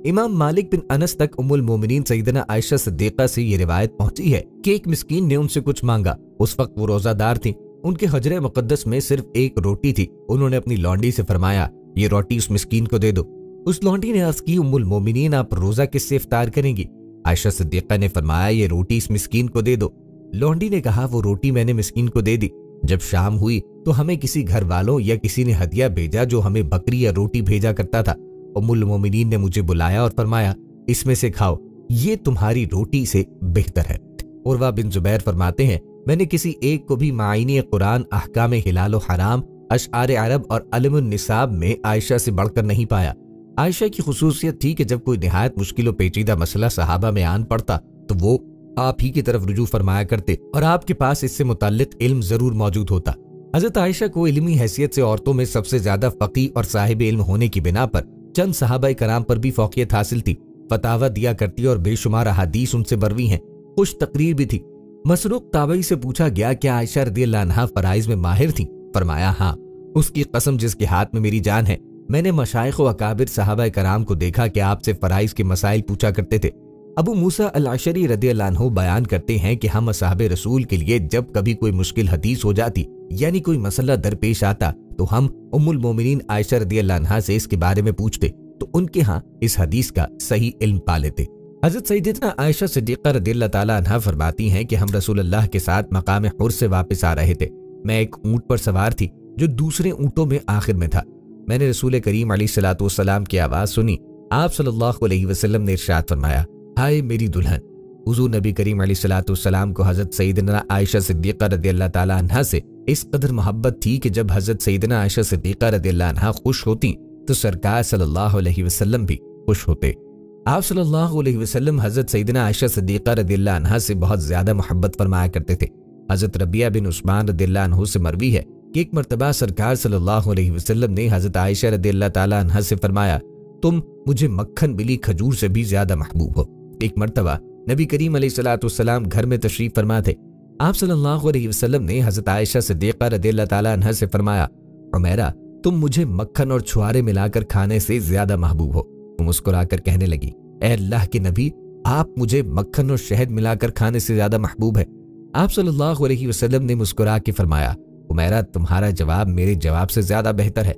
इमाम मालिक बिन अनस तक उम्मुल मोमिनीन सईदना आयशा सिद्दीका से ये रिवायत पहुंची है कि एक मिस्कीन ने उनसे कुछ मांगा। उस वक्त वो रोजादार थी, उनके हजरे मुकद्दस में सिर्फ एक रोटी थी। उन्होंने अपनी लौंडी से फरमाया, ये रोटी उस मिस्कीन को दे दो। उस लौंडी ने अर्ज की, उम्मुल मोमिनीन आप रोजा किससे इफ्तार करेंगी? आयशा सिद्दीका ने फरमाया, ये रोटी इस मिस्कीन को दे दो। लौंडी ने कहा, वो रोटी मैंने मिस्कीन को दे दी। जब शाम हुई तो हमें किसी घर वालों या किसी ने हदिया भेजा जो हमें बकरी या रोटी भेजा करता था। उम्मुल मोमिनीन ने मुझे बुलाया और फरमाया, इसमें से खाओ, ये तुम्हारी रोटी से बेहतर है। उर्वा बिन जुबैर फरमाते हैं, मैंने किसी एक को भी मायने कुरान, अहकाम हिलाल व हराम, अशआर अरब और अलमुन निसाब में आयशा से बढ़कर नहीं पाया। आयशा की खुसूसियत थी कि जब कोई निहायत मुश्किल व पेचीदा मसला सहाबा में आन पड़ता तो वो आप ही की तरफ रुजू फरमाया करते और आपके पास इससे मुताल्लिक इल्म जरूर मौजूद होता। हजरत आयशा को इल्मी हैसियत से औरतों में सबसे ज्यादा फकी और साहिब इल्म होने की बिना पर चंद सहाबा कराम पर भी फौकियत हासिल थी। फतावा दिया करती और बेशुमार अहादीस उनसे बरवी हैं। खुश तकरीर भी थी। मसरूक ताबई से पूछा गया, क्या आयशा रदियल्लाहु अन्हा फराइज में माहिर थी? फरमाया, हाँ, उसकी कसम जिसके हाथ में मेरी जान है। मैंने मशाइख व अकाबिर सहाबा कराम को देखा कि आपसे फराइज के मसाइल पूछा करते थे। अबू मूसा अल-अशरी रदियल्लाहु अन्हु बयान करते हैं कि हम असहाबे रसूल के लिए जब कभी कोई मुश्किल हदीस हो जाती यानी कोई मसला दरपेश आता तो हम उम्मुल मोमिनीन आयशा रदियल्लाहु अन्हा से इसके बारे में पूछते तो उनके यहाँ इस हदीस का सही इल्म पा लेते। हजरत सैयदना आयशा सिद्दीका रदियल्लाहु ताला अन्हा फरमाती हैं कि हम रसूलुल्लाह के साथ मकाम हुर से वापस आ रहे थे। मैं एक ऊंट पर सवार थी जो दूसरे ऊंटों में आखिर में था। मैंने रसूल करीम अलैहिस्सलातु वस्सलाम की आवाज सुनी। आप सल्लल्लाहु अलैहि वसल्लम ने इरशाद फरमाया, हाय मेरी दुल्हन। हुजूर नबी करीम अलैहिस्सलातु वस्सलाम को हजरत सैयदना आयशा सिद्दीका रदियल्लाहु ताला अन्हा से इस कदर मोहब्बत थी कि जब हजरत सैयदना आयशा सिद्दीका रदियल्लाहु अन्हा खुश होती तो सरकार सल्लल्लाहु अलैहि वसल्लम भी खुश होते। आप सल्लल्लाहु अलैहि वसल्लम हजरत सैयदना आयशा सिद्दीका रदियल्लाहु अन्हा से बहुत ज्यादा मोहब्बत फरमाया करते थे। हजरत रबिया बिन उस्मान रदियल्लाहु अन्हु से मरवी है कि एक मर्तबा सरकार सल्लल्लाहु अलैहि वसल्लम ने हजरत आयशा रदियल्लाहु ताला अन्हा से फरमाया, तुम मुझे मक्खन मिली खजूर से भी ज्यादा महबूब हो। एक मर्तबा नबी करीम अलैहिस्सलातु वस्सलाम घर में तशरीफ फरमा थे। आप सल्लल्लाहु अलैहि वसल्लम ने हजरत आयशा सिद्दीका रदियल्लाहु ताला अन्हा से फरमाया, उमैरा, तुम मुझे मक्खन और छुआरे मिलाकर खाने से ज्यादा महबूब हो। वो मुस्कुराकर कहने लगी, ए अल्लाह के नबी, आप मुझे मक्खन और शहद मिलाकर खाने से ज्यादा महबूब है। आप सल्लल्लाहु अलैहि वसल्लम ने मुस्कुरा के फरमाया, उमैरा, तुम्हारा जवाब मेरे जवाब से ज्यादा बेहतर है।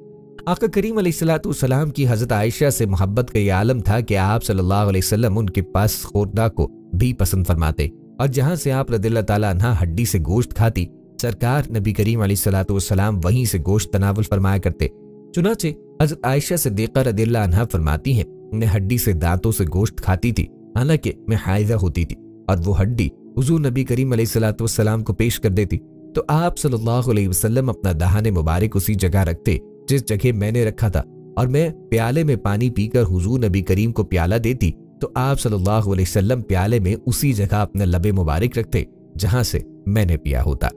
आका करीम अलैहिस्सलातु वस्सलाम की हजरत आयशा से मोहब्बत का यह आलम था कि आप सल्लल्लाहु अलैहि वसल्लम उनके पास खोरदा को भी पसंद फरमाते और जहां से आप रदियल्लाहु ताला अन्हा हड्डी से गोश्त खाती सरकार नबी करीम अलैहिस्सलाम वहीं से गोश्त तनावुल फरमाया करते। चुनाचे हजरत आयशा सिद्दीक़ा रज़ियल्लाहु अन्हा फरमाती हैं, मैं हड्डी से दांतों से गोश्त खाती थी, हालांकि मैं हाइज़ा होती थी, और वो हड्डी हुजूर नबी करीम अलैहिस्सलाम को पेश कर देती तो आप सल्लल्लाहु अलैहि वसल्लम अपना दाहिने मुबारक उसी जगह रखते जिस जगह मैंने रखा था, और मैं प्याले में पानी पीकर हुजूर नबी करीम को प्याला देती तो आप सल्लल्लाहु अलैहि वसल्लम प्याले में उसी जगह अपना लबे मुबारक रखते जहां से मैंने पिया होता।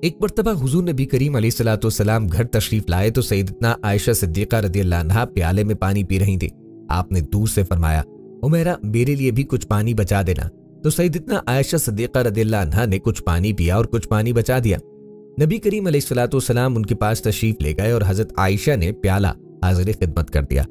एक मर्तबा हुजूर नबी करीम अलैहिस्सलाम घर तशरीफ लाए तो सैयदतना आयशा सिद्दीक़ा रज़ियल्लाहु अन्हा प्याले में पानी पी रही थी। आपने दूर से फरमाया, उमैरा मेरे लिए भी कुछ पानी बचा देना। तो सैयदतना आयशा सिद्दीक़ा रज़ियल्लाहु अन्हा ने कुछ पानी पिया और कुछ पानी बचा दिया। नबी करीम अलैहिस्सलाम उनके पास तशरीफ ले गए और हजरत आयशा ने प्याला हाज़िर खिदमत कर दिया।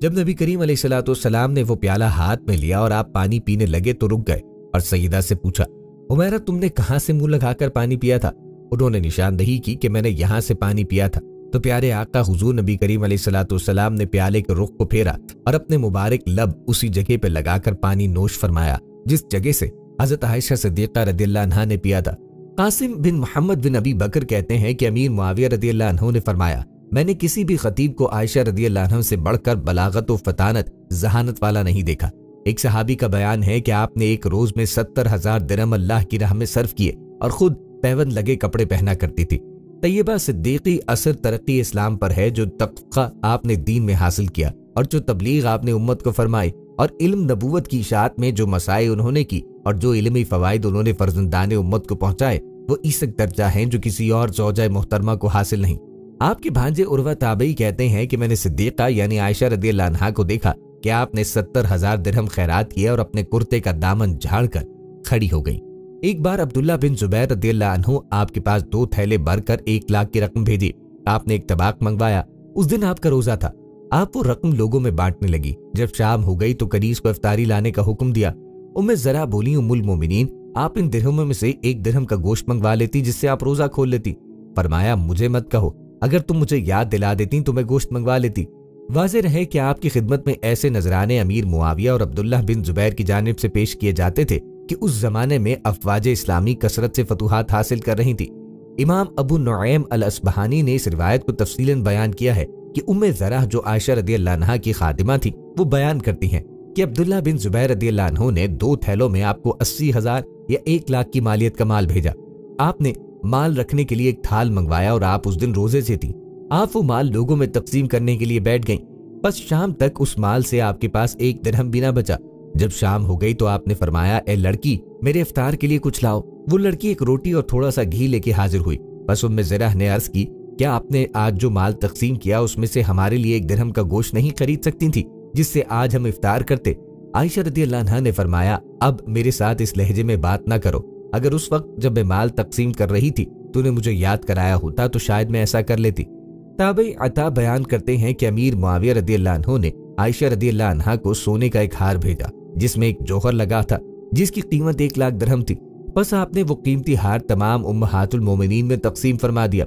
जब नबी करीम अलैहिस्सलाम ने वो प्याला हाथ में लिया और आप पानी पीने लगे तो रुक गए और सैयदा से पूछा, उमैरा तुमने कहाँ से मुंह लगाकर पानी पिया था? उन्होंने निशानदही की कि मैंने यहाँ से पानी पिया था। तो प्यारे आका हुजूर नबी करीम अलैहिस्सलाम ने प्याले के रुख को फेरा और अपने मुबारक लब उसी जगह पे लगाकर पानी नोश फरमाया जिस जगह से हजरत आयशा सिद्दीक़ा रज़ियल्लाहु अन्हा ने पिया था। कासिम बिन मोहम्मद बिन अबी बकर कहते हैं कि अमीर मुआविया रज़ियल्लाहु अन्हु ने फरमाया, मैंने किसी भी खतीब को आयशा रज़ियल्लाहु अन्हा से बढ़कर बलागत व फतानत जहानत वाला नहीं देखा। एक सहाबी का बयान है कि आपने एक रोज में 70,000 दिरहम अल्लाह की राह में सर्फ किए और खुद पैबंद लगे कपड़े पहना करती थी। तैयबा सिद्दीकी असर तरक्की इस्लाम पर है जो तक़वा आपने दीन में हासिल किया और जो तबलीग आपने उम्मत को फरमाई और इल्म नबूवत की इशाअत में जो मसाए उन्होंने की और जो इल्मी फवाइद उन्होंने फर्जंदाने उम्मत को पहुंचाए वो इसक दर्जा हैं जो किसी और ज़ौजा मोहतरमा को हासिल नहीं। आपके भांजे उर्वा ताबई कहते हैं कि मैंने सिद्दीक़ा यानी आयशा रज़ियल्लाहु अन्हा को देखा कि आपने 70,000 दिरहम खैरात किए और अपने कुर्ते का दामन झाड़कर खड़ी हो गई। एक बार अब्दुल्ला बिन जुबैर रज़ियल्लाहु अन्हु आपके पास 2 थैले भरकर 1 लाख की रकम भेजी। आपने एक तबाक मंगवाया। उस दिन आपका रोजा था। आप वो रकम लोगों में बांटने लगी। जब शाम हो गई तो कनीज को इफ्तारी लाने का हुक्म दिया। उम्मे ज़रा बोली, उम्मुल मोमिनीन, आप इन दिरहमों में से 1 दिरहम का गोश्त मंगवा लेती जिससे आप रोजा खोल लेती। फरमाया, मुझे मत कहो, अगर तुम मुझे याद दिला देती तो मैं गोश्त मंगवा लेती। वाज़ेह रहे कि आपकी खिदमत में ऐसे नजराने अमीर मुआविया और अब्दुल्ला बिन जुबैर की जानिब से पेश किए जाते थे कि उस जमाने में अफवाज इस्लामी कसरत से फतूहात हासिल कर रही थी। इमाम अबू नुऐम अल अस्बहानी ने इस रिवायत को तफसीलन बयान किया है कि उम्मे ज़रा जो आयशा रज़ियल्लाहु अन्हा की खादिमा थी वो बयान करती हैं कि अब्दुल्ला बिन जुबैर रज़ियल्लाहु अन्हु ने 2 थैलों में आपको 80,000 या 1 लाख की मालियत का माल भेजा। आपने माल रखने के लिए एक थाल मंगवाया और आप उस दिन रोजे से थी। आप वो माल लोगों में तकसीम करने के लिए बैठ गईं। बस शाम तक उस माल से आपके पास 1 दिरहम भी ना बचा। जब शाम हो गई तो आपने फरमाया, ए लड़की, मेरे इफ्तार के लिए कुछ लाओ। वो लड़की एक रोटी और थोड़ा सा घी लेके हाजिर हुई। बस उम्मे ज़रा ने अर्ज की, क्या आपने आज जो माल तकसीम किया उसमें से हमारे लिए 1 दिरहम का गोश्त नहीं खरीद सकती थी जिससे आज हम इफ्तार करते? आयशा रज़ियल्लाहु अन्हा ने फरमाया, अब मेरे साथ इस लहजे में बात ना करो। अगर उस वक्त जब मैं माल तकसीम कर रही थी तूने मुझे याद कराया होता तो शायद मैं ऐसा कर लेती। ताबई अता बयान करते हैं कि अमीर मुआविया रज़ियल्लाहु अन्हु ने आयशा रज़ियल्लाहु अन्हा को सोने का एक हार भेजा जिसमें एक जौहर लगा था जिसकी कीमत 1 लाख दिरहम थी। बस आपने वो कीमती हार तमाम उम्महातुल मोमिनीन में तकसीम फरमा दिया।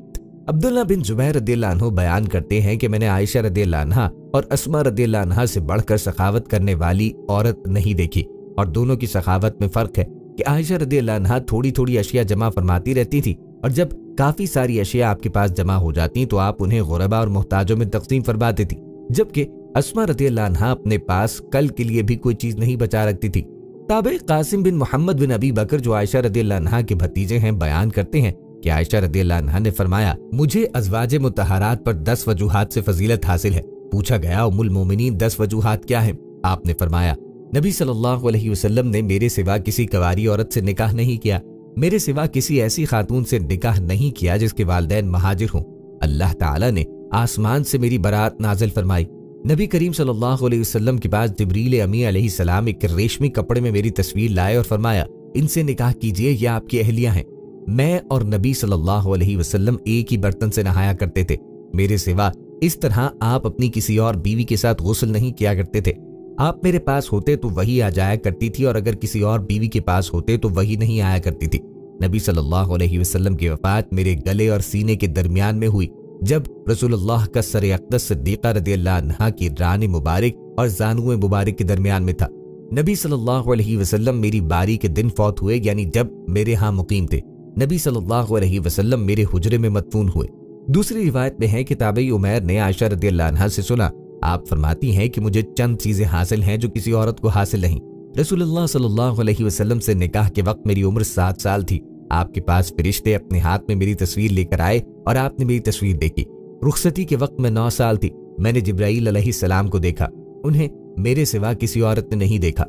अब्दुल्ला बिन जुबैर रज़ियल्लाहु अन्हु बयान करते हैं कि मैंने आयशा रज़ियल्लाहु अन्हा और अस्मा रज़ियल्लाहु अन्हा से बढ़कर सखावत करने वाली औरत नहीं देखी। और दोनों की सखावत में फर्क है कि आयशा रज़ियल्लाहु अन्हा थोड़ी थोड़ी अशिया जमा फरमाती रहती थी और जब काफी सारी अशिया आपके पास जमा हो जाती तो आप उन्हें गुरबा और मोहताजों में तकसीम फरमा देती, जबकि अस्मा रज़ियल्लाहु अन्हा अपने पास कल के लिए भी कोई चीज नहीं बचा रखती थी। ताबे कासिम बिन मोहम्मद बिन अबी बकर जो आयशा रज़ियल्लाहु अन्हा के भतीजे हैं बयान करते हैं कि आयशा रज़ियल्लाहु अन्हा ने फरमाया, मुझे अज़वाजे मुतहरात पर 10 वजूहात से फजीलत हासिल है। पूछा गया, उम्मुल मोमिनीन 10 वजूहात क्या हैं? आपने फरमाया, नबी सल्लल्लाहु अलैहि वसल्लम ने मेरे सिवा किसी कवारी औरत से निकाह नहीं किया, मेरे सिवा किसी ऐसी खातून से निकाह नहीं किया जिसके वालिदैन महाजिर हों। अल्लाह ताला ने आसमान से मेरी बरात नाजिल फरमाई। नबी करीम सल्लल्लाहु अलैहि वसल्लम के पास जिब्रील अमी अलैहिस्सलाम एक रेशमी कपड़े में मेरी तस्वीर लाए और फरमाया, इनसे निकाह कीजिए, ये आपकी अहलियां हैं। मैं और नबी सल्लल्लाहु अलैहि वसल्लम एक ही बर्तन से नहाया करते थे, मेरे सिवा इस तरह आप अपनी किसी और बीवी के साथ गुस्ल नहीं किया करते थे। आप मेरे पास होते तो वही आ जाया करती थी और अगर किसी और बीवी के पास होते तो वही नहीं आया करती थी। नबी सल्लल्लाहु अलैहि वसल्लम की वफात मेरे गले और सीने के दरमियान में हुई जब रसूलुल्लाह का सर अक़दस सिद्दीक़ा रज़ियल्लाहु अन्हा की रानी मुबारक और ज़ानुए मुबारक के दरमियान में था। नबी सल्लल्लाहु अलैहि वसल्लम मेरी बारी के दिन फौत हुए, यानी जब मेरे यहाँ मुकीम थे। नबी सल्लल्लाहु अलैहि वसल्लम मेरे हुजरे में मदफून हुए। दूसरी रिवायत में है कि ताबई उमैर ने आयशा रदियल्लाहु अन्हा से सुना, आप फरमाती हैं कि मुझे चंद चीजें हासिल हैं जो किसी औरत को हासिल नहीं। रसूलुल्लाह सल्लल्लाहु अलैहि वसल्लम से निकाह के वक्त मेरी उम्र 7 साल थी। आपके पास फरिश्ते अपने हाथ में मेरी तस्वीर लेकर आए और आपने मेरी तस्वीर देखी। रुखसती के वक्त मैं 9 साल थी। मैंने जिब्राईल अलैहिस्सलाम को देखा, उन्हें मेरे सिवा किसी औरत ने नहीं देखा।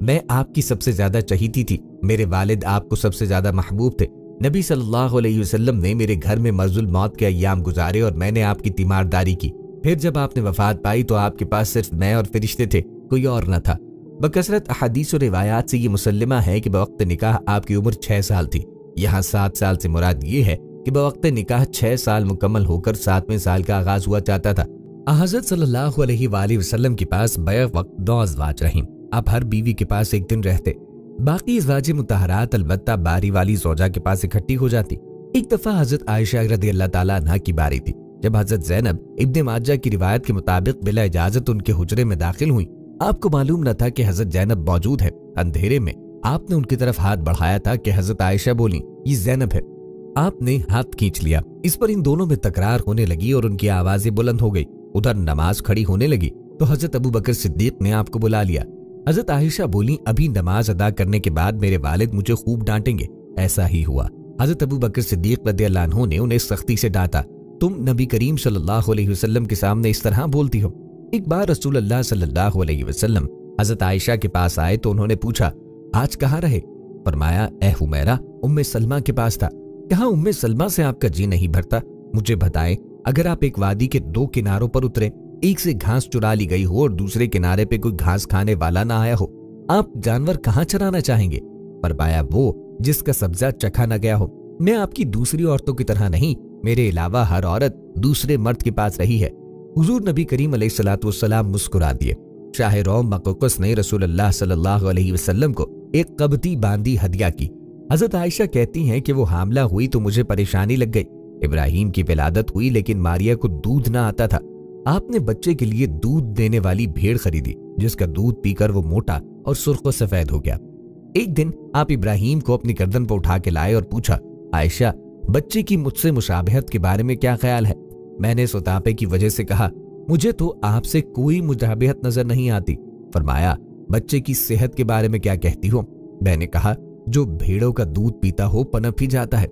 मैं आपकी सबसे ज्यादा चहीती थी। मेरे वालिद आपको सबसे ज्यादा महबूब थे। नबी सल्लल्लाहु अलैहि वसल्लम ने मेरे घर में मर्जुल मौत के अय्याम गुजारे और मैंने आपकी तीमारदारी की। फिर जब आपने वफात पाई तो आपके पास सिर्फ मैं और फरिश्ते थे, कोई और न था। बकसरत अहादीस और रिवायात से ये मुसल्लिमा है कि बवक्त निकाह आपकी उम्र 6 साल थी। यहाँ 7 साल से मुराद ये है कि बवक्त निकाह 6 साल मुकम्मल होकर 7वें साल का आगाज हुआ चाहता था। हज़रत सल्लल्लाहु अलैहि वसल्लम के पास बैक वक्त 2 अज़वाज रहीं। आप हर बीवी के पास एक दिन रहते, बाकी अज़वाज मुतहरात अलबत्ता बारी वाली ज़ौजा के पास इकट्ठी हो जाती। एक दफा हजरत आयशा रज़ियल्लाहु ताला अन्हा की बारी थी। जब हजरत ज़ैनब इब्ने माजा की रिवायत के मुताबिक बिला इजाजत उनके हुजरे में दाखिल हुई। आपको मालूम न था कि हजरत ज़ैनब मौजूद है। अंधेरे में आपने उनकी तरफ हाथ बढ़ाया था कि हजरत आयशा बोली, ये ज़ैनब है। आपने हाथ खींच लिया। इस पर इन दोनों में तकरार होने लगी और उनकी आवाजें बुलंद हो गई। उधर नमाज खड़ी होने लगी तो हजरत अबू बकर सिद्दीक ने आपको बुला लिया। हजरत आयशा बोली, अभी नमाज अदा करने के बाद मेरे वालिद मुझे खूब डांटेंगे। ऐसा ही हुआ। हजरत अबू बकर सिद्दीक रज़ियल्लाहु अन्हु ने उन्हें सख्ती से डांटा, तुम नबी करीम सल्लल्लाहु अलैहि वसल्लम के सामने इस तरह बोलती हो। एक बार रसूलुल्लाह सल्लल्लाहु अलैहि वसल्लम हजरत आयशा के पास आए तो उन्होंने पूछा, आज कहाँ रहे? फरमाया, ए हुमैरा, उम्मे सलमा के पास था। कहाँ उम्मे सलमा से आपका जी नहीं भरता? मुझे बताएं, अगर आप एक वादी के 2 किनारों पर उतरे, एक से घास चुरा ली गई हो और दूसरे किनारे पे कोई घास खाने वाला ना आया हो, आप जानवर कहाँ चराना चाहेंगे? फरमाया, वो जिसका सब्जा चखा न गया हो। मैं आपकी दूसरी औरतों की तरह नहीं, मेरे अलावा हर औरत दूसरे मर्द के पास रही है। हुजूर नबी करीम अलैहिस्सलातु वस्सलाम मुस्कुरा दिए। शाह रोम मक़ौक़स ने रसूलुल्लाह सल्लल्लाहु अलैहि वसल्लम को एक कबती बांदी हदिया की। हजरत आयशा कहती हैं कि वो हामला हुई तो मुझे परेशानी लग गई। इब्राहिम की विलादत हुई लेकिन मारिया को दूध ना आता था। आपने बच्चे के लिए दूध देने वाली भेड़ खरीदी, जिसका दूध पीकर वो मोटा और सुर्ख सफेद हो गया। एक दिन आप इब्राहिम को अपनी गर्दन पर उठा के लाए और पूछा, आयशा, बच्चे की मुझसे मुशाबहत के बारे में क्या ख्याल है? मैंने सोतापे की वजह से कहा, मुझे तो आपसे कोई मुशाबहत नजर नहीं आती। फरमाया, बच्चे की सेहत के बारे में क्या कहती हो? मैंने कहा, जो भेड़ों का दूध पीता हो पनप ही जाता है।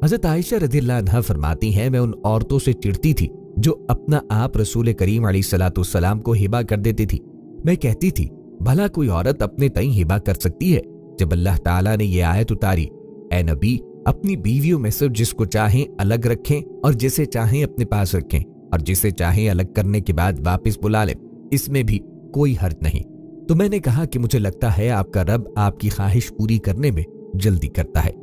हजरत आयशा रज़ियल्लाहु अन्हा फरमाती हैं, मैं उन औरतों से चिढ़ती थी जो अपना आप रसूल करीम अलैहिस्सलाम को हिबा कर देती थी। मैं कहती थी, भला कोई औरत अपने तई हिबा कर सकती है? जब अल्लाह ताला ने यह आयत उतारी, ए नबी, अपनी बीवियों में से जिसको चाहें अलग रखें और जिसे चाहें अपने पास रखें और जिसे चाहें अलग करने के बाद वापस बुला लें, इसमें भी कोई हर्ज नहीं। तो मैंने कहा कि मुझे लगता है आपका रब आपकी ख्वाहिश पूरी करने में जल्दी करता है।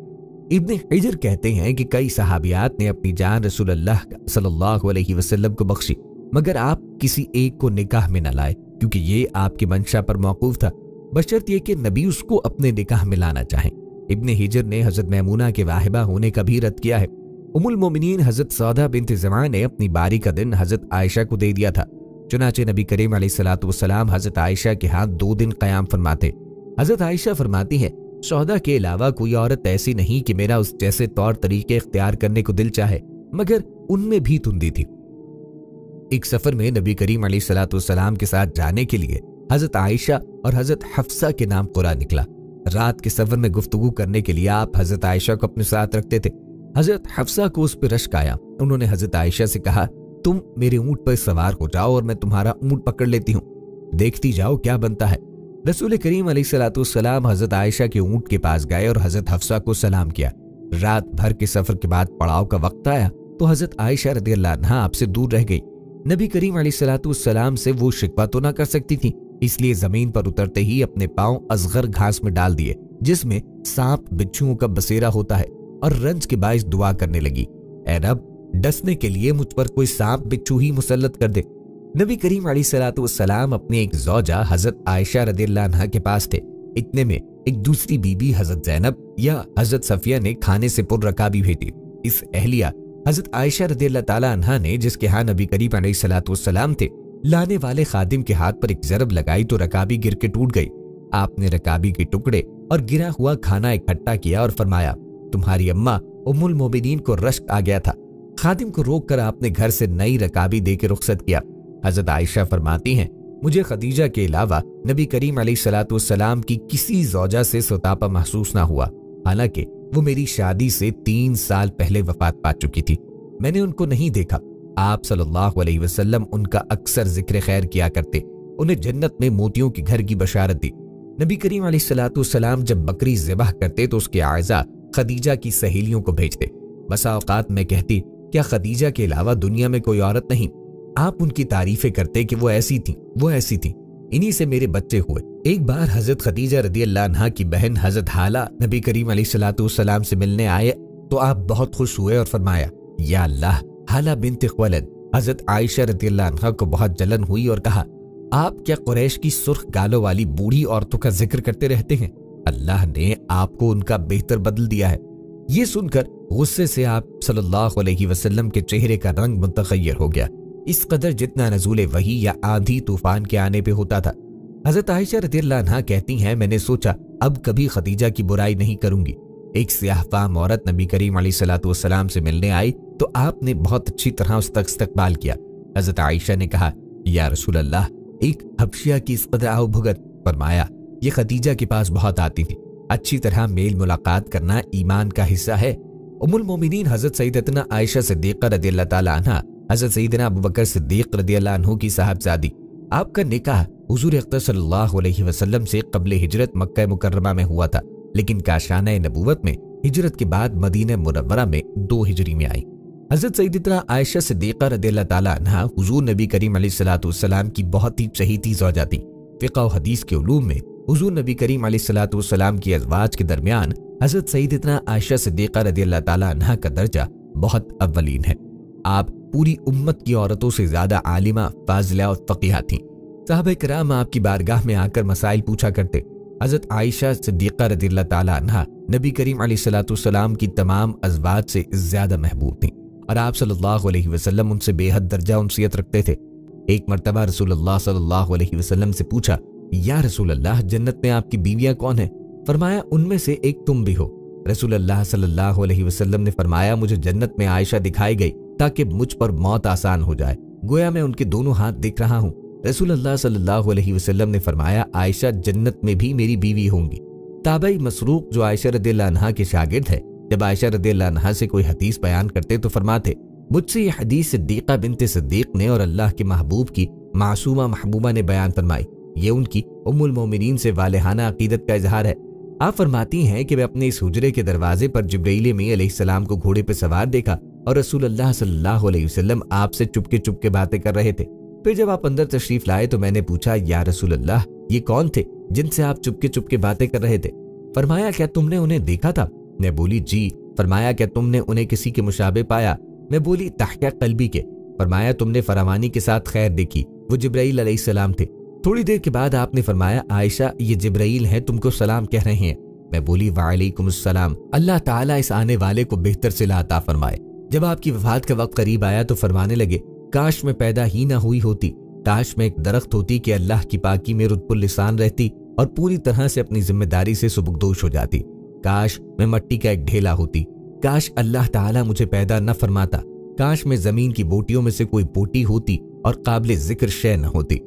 इब्ने हिजर कहते हैं कि कई सहाबियात ने अपनी जान रसूलुल्लाह सल्लल्लाहु अलैहि वसल्लम को बख्शी, मगर आप किसी एक को निकाह में न लाए, क्योंकि ये आपकी मंशा पर मौकूफ था, बशर्त ये कि नबी उसको अपने निकाह में लाना चाहें। इब्ने हिजर ने हजरत मैमूना के वाहिबा होने का भी रद्द किया है। उम्मुल मोमिनीन हजरत सौदा बिन्त ज़मा ने अपनी बारी का दिन हजरत आयशा को दे दिया था। चुनाचे नबी करीम अलैहिस्सलातु वस्सलाम हजरत आयशा के हाथ 2 दिन क़याम फरमाते। हजरत आयशा फरमाती है, सौदा के अलावा कोई औरत ऐसी नहीं कि मेरा उस जैसे तौर तरीके इख्तियार करने को दिल चाहे, मगर उनमें भी तुंदी थी। एक सफर में नबी करीम अलैहिस्सलातु वस्सलाम के साथ जाने के लिए हजरत आयशा और हजरत हफ्सा के नाम कुरा निकला। रात के सफर में गुफ्तगू करने के लिए आप हजरत आयशा को अपने साथ रखते थे। हजरत हफ्सा को उस पर रश्क आया। उन्होंने हजरत आयशा से कहा, तुम मेरे ऊंट पर सवार हो जाओ और मैं तुम्हारा ऊंट पकड़ लेती हूँ, देखती जाओ क्या बनता है। रसूल करीम अलैहिस्सलातु वस्सलाम हजरत आयशा के ऊंट के पास गए और हजरत हफ्सा को सलाम किया। रात भर के सफर के बाद पड़ाव का वक्त आया तो हजरत आयशा रज़ियल्लाहु अन्हा आपसे दूर रह गई। नबी करीम अलैहिस्सलातु वस्सलाम से वो शिकवा तो ना कर सकती थी, इसलिए जमीन पर उतरते ही अपने पांव असगर घास में डाल दिए, जिसमें सांप बिच्छुओं का बसेरा होता है, और रंज के बाइस दुआ करने लगी, ऐ रब, डसने के लिए मुझ पर कोई सांप बिच्छू ही मुसल्लत कर दे। नबी करीम अलैहिस्सलातु वस्सलाम अपने एक ज़ौजा हजरत आयशा रज़ियल्लाहु अन्हा के पास थे। इतने में एक दूसरी बीबी हजरत ज़ैनब या हजरत सफिया ने खाने से पुर रकाबी भेजी। इस अहलिया हजरत आयशा रज़ियल्लाहु ताला अन्हा ने, जिसके यहाँ नबी करीम अलैहिस्सलातु वस्सलाम थे, लाने वाले खादिम के हाथ पर एक ज़रब लगाई तो रकाबी गिर के टूट गई। आपने रकाबी के टुकड़े और गिरा हुआ खाना इकट्ठा किया और फरमाया, तुम्हारी अम्मा उम्मुल मोमिनीन को रश्क आ गया था। खादिम को रोक कर आपने घर से नई रकाबी दे के रुखसत किया। हजरत आयशा फरमाती हैं, मुझे खदीजा के अलावा नबी करीम अलैहिस्सलाम की किसी ज़ौजा से सतापा महसूस ना हुआ, हालांकि वो मेरी शादी से 3 साल पहले वफात पा चुकी थी। मैंने उनको नहीं देखा। आप सल्लल्लाहु अलैहि वसल्लम उनका अक्सर जिक्र खैर किया करते, उन्हें जन्नत में मोतियों के घर की बशारत दी। नबी करीम अलैहिस्सलाम जब बकरी ज़िबह करते तो उसके आज़ा खदीजा की सहेलियों को भेजते। बसा औकात में कहती, क्या खदीजा के अलावा दुनिया में कोई औरत नहीं? आप उनकी तारीफें करते कि वो ऐसी थी, वो ऐसी थी। इन्हीं से मेरे बच्चे हुए। एक बार हजरत खदीजा रदियल्लाहु अन्हा की बहन हजरत हाला नबी करीम अलैहिस्सलाम से मिलने आए तो आप बहुत खुश हुए और फरमाया, या अल्लाह, हाला बिन्त ख़ुवैलिद। हजरत आयशा रदियल्लाहु अन्हा को बहुत जलन हुई और कहा, आप क्या कुरैश की सुर्ख गालों वाली बूढ़ी औरतों का जिक्र करते रहते हैं? अल्लाह ने आपको उनका बेहतर बदल दिया है। ये सुनकर गुस्से से आप सल्लल्लाहु अलैहि वसल्लम के चेहरे का रंग मुतग़य्यर हो गया, इस कदर जितना नज़ूल वही या आंधी तूफान के आने पे होता था। हजरत आयशा रदियल्लाहु अन्हा कहती हैं, मैंने सोचा अब कभी खदीजा की बुराई नहीं करूंगी। एक सियाहफाम औरत नबी करीम अलैहिस्सलाम से मिलने आई तो आपने बहुत अच्छी तरह उसका इस्तकबाल किया। हजरत आयशा ने कहा, या रसूल अल्लाह, एक हबशिया की इस कदर आओ भुगत। फरमाया, ये खदीजा के पास बहुत आती थी। अच्छी तरह मेल मुलाकात करना ईमान का हिस्सा है। उम्मुल मोमिनीन हजरत सैयदतना आयशा सिद्दीक़ा रदियल्लाहु ताला अन्हा हजरत सैयदना अबू बकर सिद्दीक़ रदियल्लाहु अन्हु की साहबजादी। आपका निकाह हुजूर अक़दस सल्लल्लाहु अलैहि वसल्लम से क़ब्ल हिजरत मक्का मुकर्रमा में हुआ था, लेकिन काशाना नबूवत में हिजरत के बाद मदीना मुनव्वरा में 2 हिजरी में आई। हजरत सैयदना आयशा सिद्दीक़ा रदियल्लाहु ताला अन्हा हुजूर नबी करीम अलैहिस्सलाम की बहुत ही चहीती ज़ौजा थी। फ़िक़्ह और हदीस के उलूम में हुजूर नबी करीम अलैहिस्सलाम की अज़वाज के दरमियान हजरत सैयदना आयशा सिद्दीक़ा रदियल्लाहु ताला अन्हा का दर्जा बहुत अव्वलीन है। आप पूरी उम्मत की औरतों से ज्यादा आलिमा, फाज़िला और फ़क़ीहा थीं। सहाबा किराम आपकी बारगाह में आकर मसाइल पूछा करते। हजरत आयशा सिद्दीक़ा रदियल्लाहु ताला अन्हा नबी करीम अलैहिस्सलाम की तमाम अज़वाज से ज्यादा महबूब थीं और आप सल्लल्लाहु अलैहि वसल्लम उनसे बेहद दर्जा उनसियत रखते थे। एक मरतबा रसूलुल्लाह सल्लल्लाहु अलैहि वसल्लम से पूछा, या रसूल अल्लाह, जन्नत में आपकी बीवियां कौन है? फरमाया, उनमें से एक तुम भी हो। रसूलुल्लाह सल्लल्लाहु अलैहि वसल्लम ने फरमाया, मुझे जन्नत में आयशा दिखाई गई ताकि मुझ पर मौत आसान हो जाए, गोया मैं उनके दोनों हाथ देख रहा हूँ। रसूलुल्लाह सल्लल्लाहु अलैहि वसल्लम ने फरमाया, आयशा जन्नत में भी मेरी बीवी होंगी। ताबई मसरूक जो आयशा रदियल्लाहु अन्हा के शागिर्द है, जब आयशा रदियल्लाहु अन्हा से कोई हदीस बयान करते तो फरमाते, मुझसे ये हदीस सिद्दीक़ा बिन्त सिद्दीक़ ने और अल्लाह के महबूब की मासूमा महबूबा ने बयान फरमाई। ये उनकी उम्मुल मोमिनीन से वालिहाना अकीदत का इजहार है। आप फरमाती हैं कि मैं अपने इस हुजरे के दरवाजे पर जिब्रील अमीन अलैहिस्सलाम को घोड़े पर सवार देखा और रसूलुल्लाह सल्लल्लाहु अलैहि वसल्लम आपसे चुपके चुपके बातें कर रहे थे। फिर जब आप अंदर तशरीफ लाए तो मैंने पूछा, या रसूलुल्लाह, ये कौन थे जिनसे आप चुपके चुपके बातें कर रहे थे? फरमाया, क्या तुमने उन्हें देखा था? मैं बोली, जी। फरमाया, क्या तुमने उन्हें किसी के मुशाबे पाया? मैं बोली, तहक़ीक़ क़ल्बी के। फरमाया, तुमने फरावानी के साथ खैर देखी, वो जिब्राईल अलैहिस्सलाम थे। थोड़ी देर के बाद आपने फरमाया, आयशा, ये जिब्राईल हैं, तुमको सलाम कह रहे हैं। मैं बोली, वालेकुमुस्सलाम, अल्लाह ताला इस आने वाले को बेहतर सिला अता फरमाए। जब आपकी वफात का वक्त करीब आया तो फरमाने लगे, काश मैं पैदा ही ना हुई होती, काश मैं एक दरख्त होती कि अल्लाह की पाकी में रुतबुल लिसान रहती और पूरी तरह से अपनी जिम्मेदारी से सुबुकदोश हो जाती। काश मैं मट्टी का एक ढेला होती, काश अल्लाह ताला मुझे पैदा न फरमाता, काश मैं जमीन की बोटियों में से कोई बोटी होती और काबिल जिक्र शय न होती।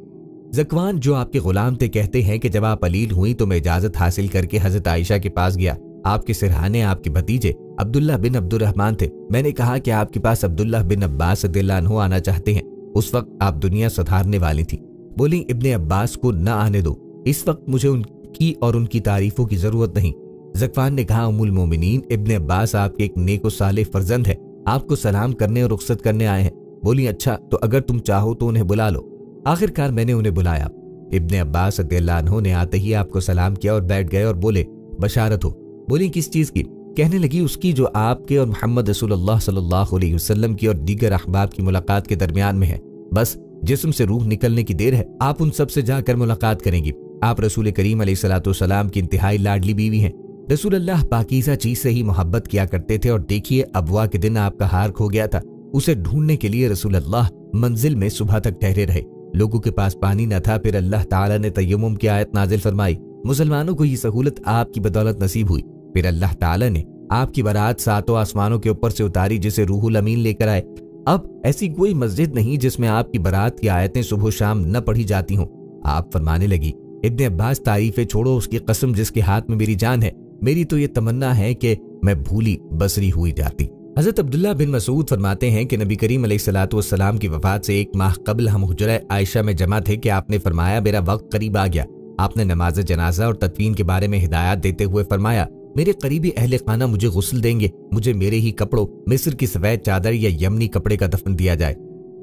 ज़कवान जो आपके गुलाम थे कहते हैं कि जब आप अलील हुई तो मैं इजाजत हासिल करके हजरत आयशा के पास गया। आपके सिरहाने आपके भतीजे अब्दुल्लाह बिन अब्दुर्रहमान थे। मैंने कहा कि आपके पास अब्दुल्लाह बिन अब्बास रदियल्लाहु अन्हु आना चाहते हैं। उस वक्त आप दुनिया सुधारने वाली थी। बोली, इब्ने अब्बास को न आने दो, इस वक्त मुझे उनकी और उनकी तारीफों की जरूरत नहीं। ज़कवान ने कहा, उम्मुल मोमिनीन, इब्ने अब्बास आपके एक नेक और सालेह फर्जंद है, आपको सलाम करने और रुखसत करने आए हैं। बोली, अच्छा, तो अगर तुम चाहो तो उन्हें बुला लो। आखिरकार मैंने उन्हें बुलाया। इब्ने अब्बास रदियल्लाहु अन्हु ने आते ही आपको सलाम किया और बैठ गए और बोले, बशारत हो। बोली, किस चीज की? कहने लगी, उसकी जो आपके और मोहम्मद रसूलुल्लाह सल्लल्लाहु अलैहि वसल्लम की और दीगर अहबाब की मुलाकात के दरमियान में है। बस जिस्म से रूह निकलने की देर है, आप उन सब से जाकर मुलाकात करेंगी। आप रसूल करीम अलैहिस्सलाम की इंतहाई लाडली बीवी हैं। रसूलुल्लाह पाकीज़ा चीज से ही मोहब्बत किया करते थे और देखिए अबवा के दिन आपका हार खो गया था। उसे ढूंढने के लिए रसूलुल्लाह मंजिल में सुबह तक ठहरे रहे। लोगों के पास पानी न था, फिर अल्लाह ताला ने तयम्मुम की आयत नाजिल फरमाई। मुसलमानों को ये सहूलत आपकी बदौलत नसीब हुई। फिर अल्लाह ताला ने आपकी बारात सातों आसमानों के ऊपर से उतारी जिसे रूहुल अमीन लेकर आए। अब ऐसी कोई मस्जिद नहीं जिसमें आपकी बारात की आयतें सुबह शाम न पढ़ी जाती हों। आप फरमाने लगी, इब्ने अब्बास तारीफें छोड़ो, उसकी कसम जिसके हाथ में मेरी जान है, मेरी तो ये तमन्ना है कि मैं भूली बसरी हुई जाती। हजरत अब्दुल्ला बिन मसूद फरमाते हैं कि नबी करीम अलैहिस्सलातु वस्सलाम की वफात से 1 माह कबल हम हुजरा आयशा में जमा थे कि आपने फरमाया, मेरा वक्त करीब आ गया। आपने नमाज जनाजा और तदफीन के बारे में हिदायत देते हुए फरमाया, मेरे करीबी अहले खाना मुझे गुस्ल देंगे, मुझे मेरे ही कपड़ों मिस्र की सफेद चादर या यमनी कपड़े का दफन दिया जाए।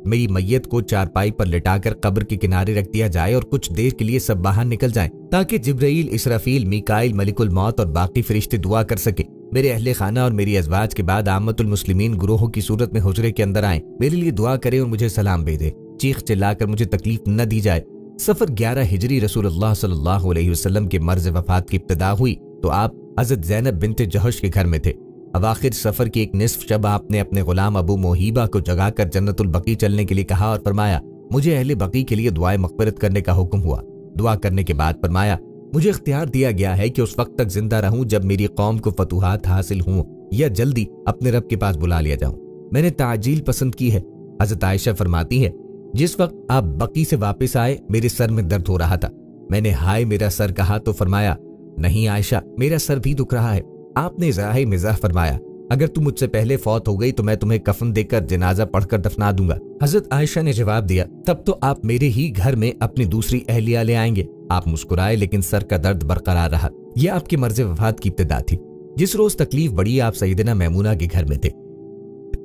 मेरी मैयत को चारपाई पर लिटाकर कब्र के किनारे रख दिया जाए और कुछ देर के लिए सब बाहर निकल जाएं, ताकि जिब्राइल, इसराफील, मीकाइल, मलिकुल मौत और बाकी फरिश्ते दुआ कर सके। मेरे अहले खाना और मेरी अज़वाज के बाद आमतुल मुस्लिमीन गुरोह की सूरत में हुजरे के अंदर आए, मेरे लिए दुआ करें और मुझे सलाम भेजे। चीख चिल्लाकर मुझे तकलीफ न दी जाए। सफर 11 हिजरी रसूलुल्लाह सल्लल्लाहु अलैहि वसल्लम के मर्ज वफात की इब्तिदा हुई तो आप हज़रत ज़ैनब बिन्त जहश के घर में थे। अवाखिर सफर की एक निस्फ शब आपने अपने गुलाम अबू मोहिबा को जगाकर जन्नतुल बकी चलने के लिए कहा और फरमाया, मुझे अहले बकी के लिए दुआए मग़फ़िरत करने का हुक्म हुआ। दुआ करने के बाद फरमाया, मुझे इख्तियार दिया गया है कि उस वक्त तक जिंदा रहूं जब मेरी कौम को फतूहात हासिल हों या जल्दी अपने रब के पास बुला लिया जाऊं। मैंने ताजील पसंद की है। हज़रत आयशा फरमाती है, जिस वक्त आप बकी से वापस आए मेरे सर में दर्द हो रहा था। मैंने हाय मेरा सर कहा तो फरमाया, नहीं आयशा, मेरा सर भी दुख रहा है। आपने ज़ाहिर मिज़ाह फरमाया, अगर तुम मुझसे पहले फौत हो गई तो मैं तुम्हें कफन देकर जनाजा पढ़कर दफना दूंगा। हजरत आयशा ने जवाब दिया, तब तो आप मेरे ही घर में अपनी दूसरी अहलिया ले आएंगे। आप मुस्कुराए लेकिन सर का दर्द बरकरार रहा। यह आपके मर्ज़ वफात की इब्तिदा थी। जिस रोज तकलीफ बढ़ी आप सैयदना मैमूना के घर में थे।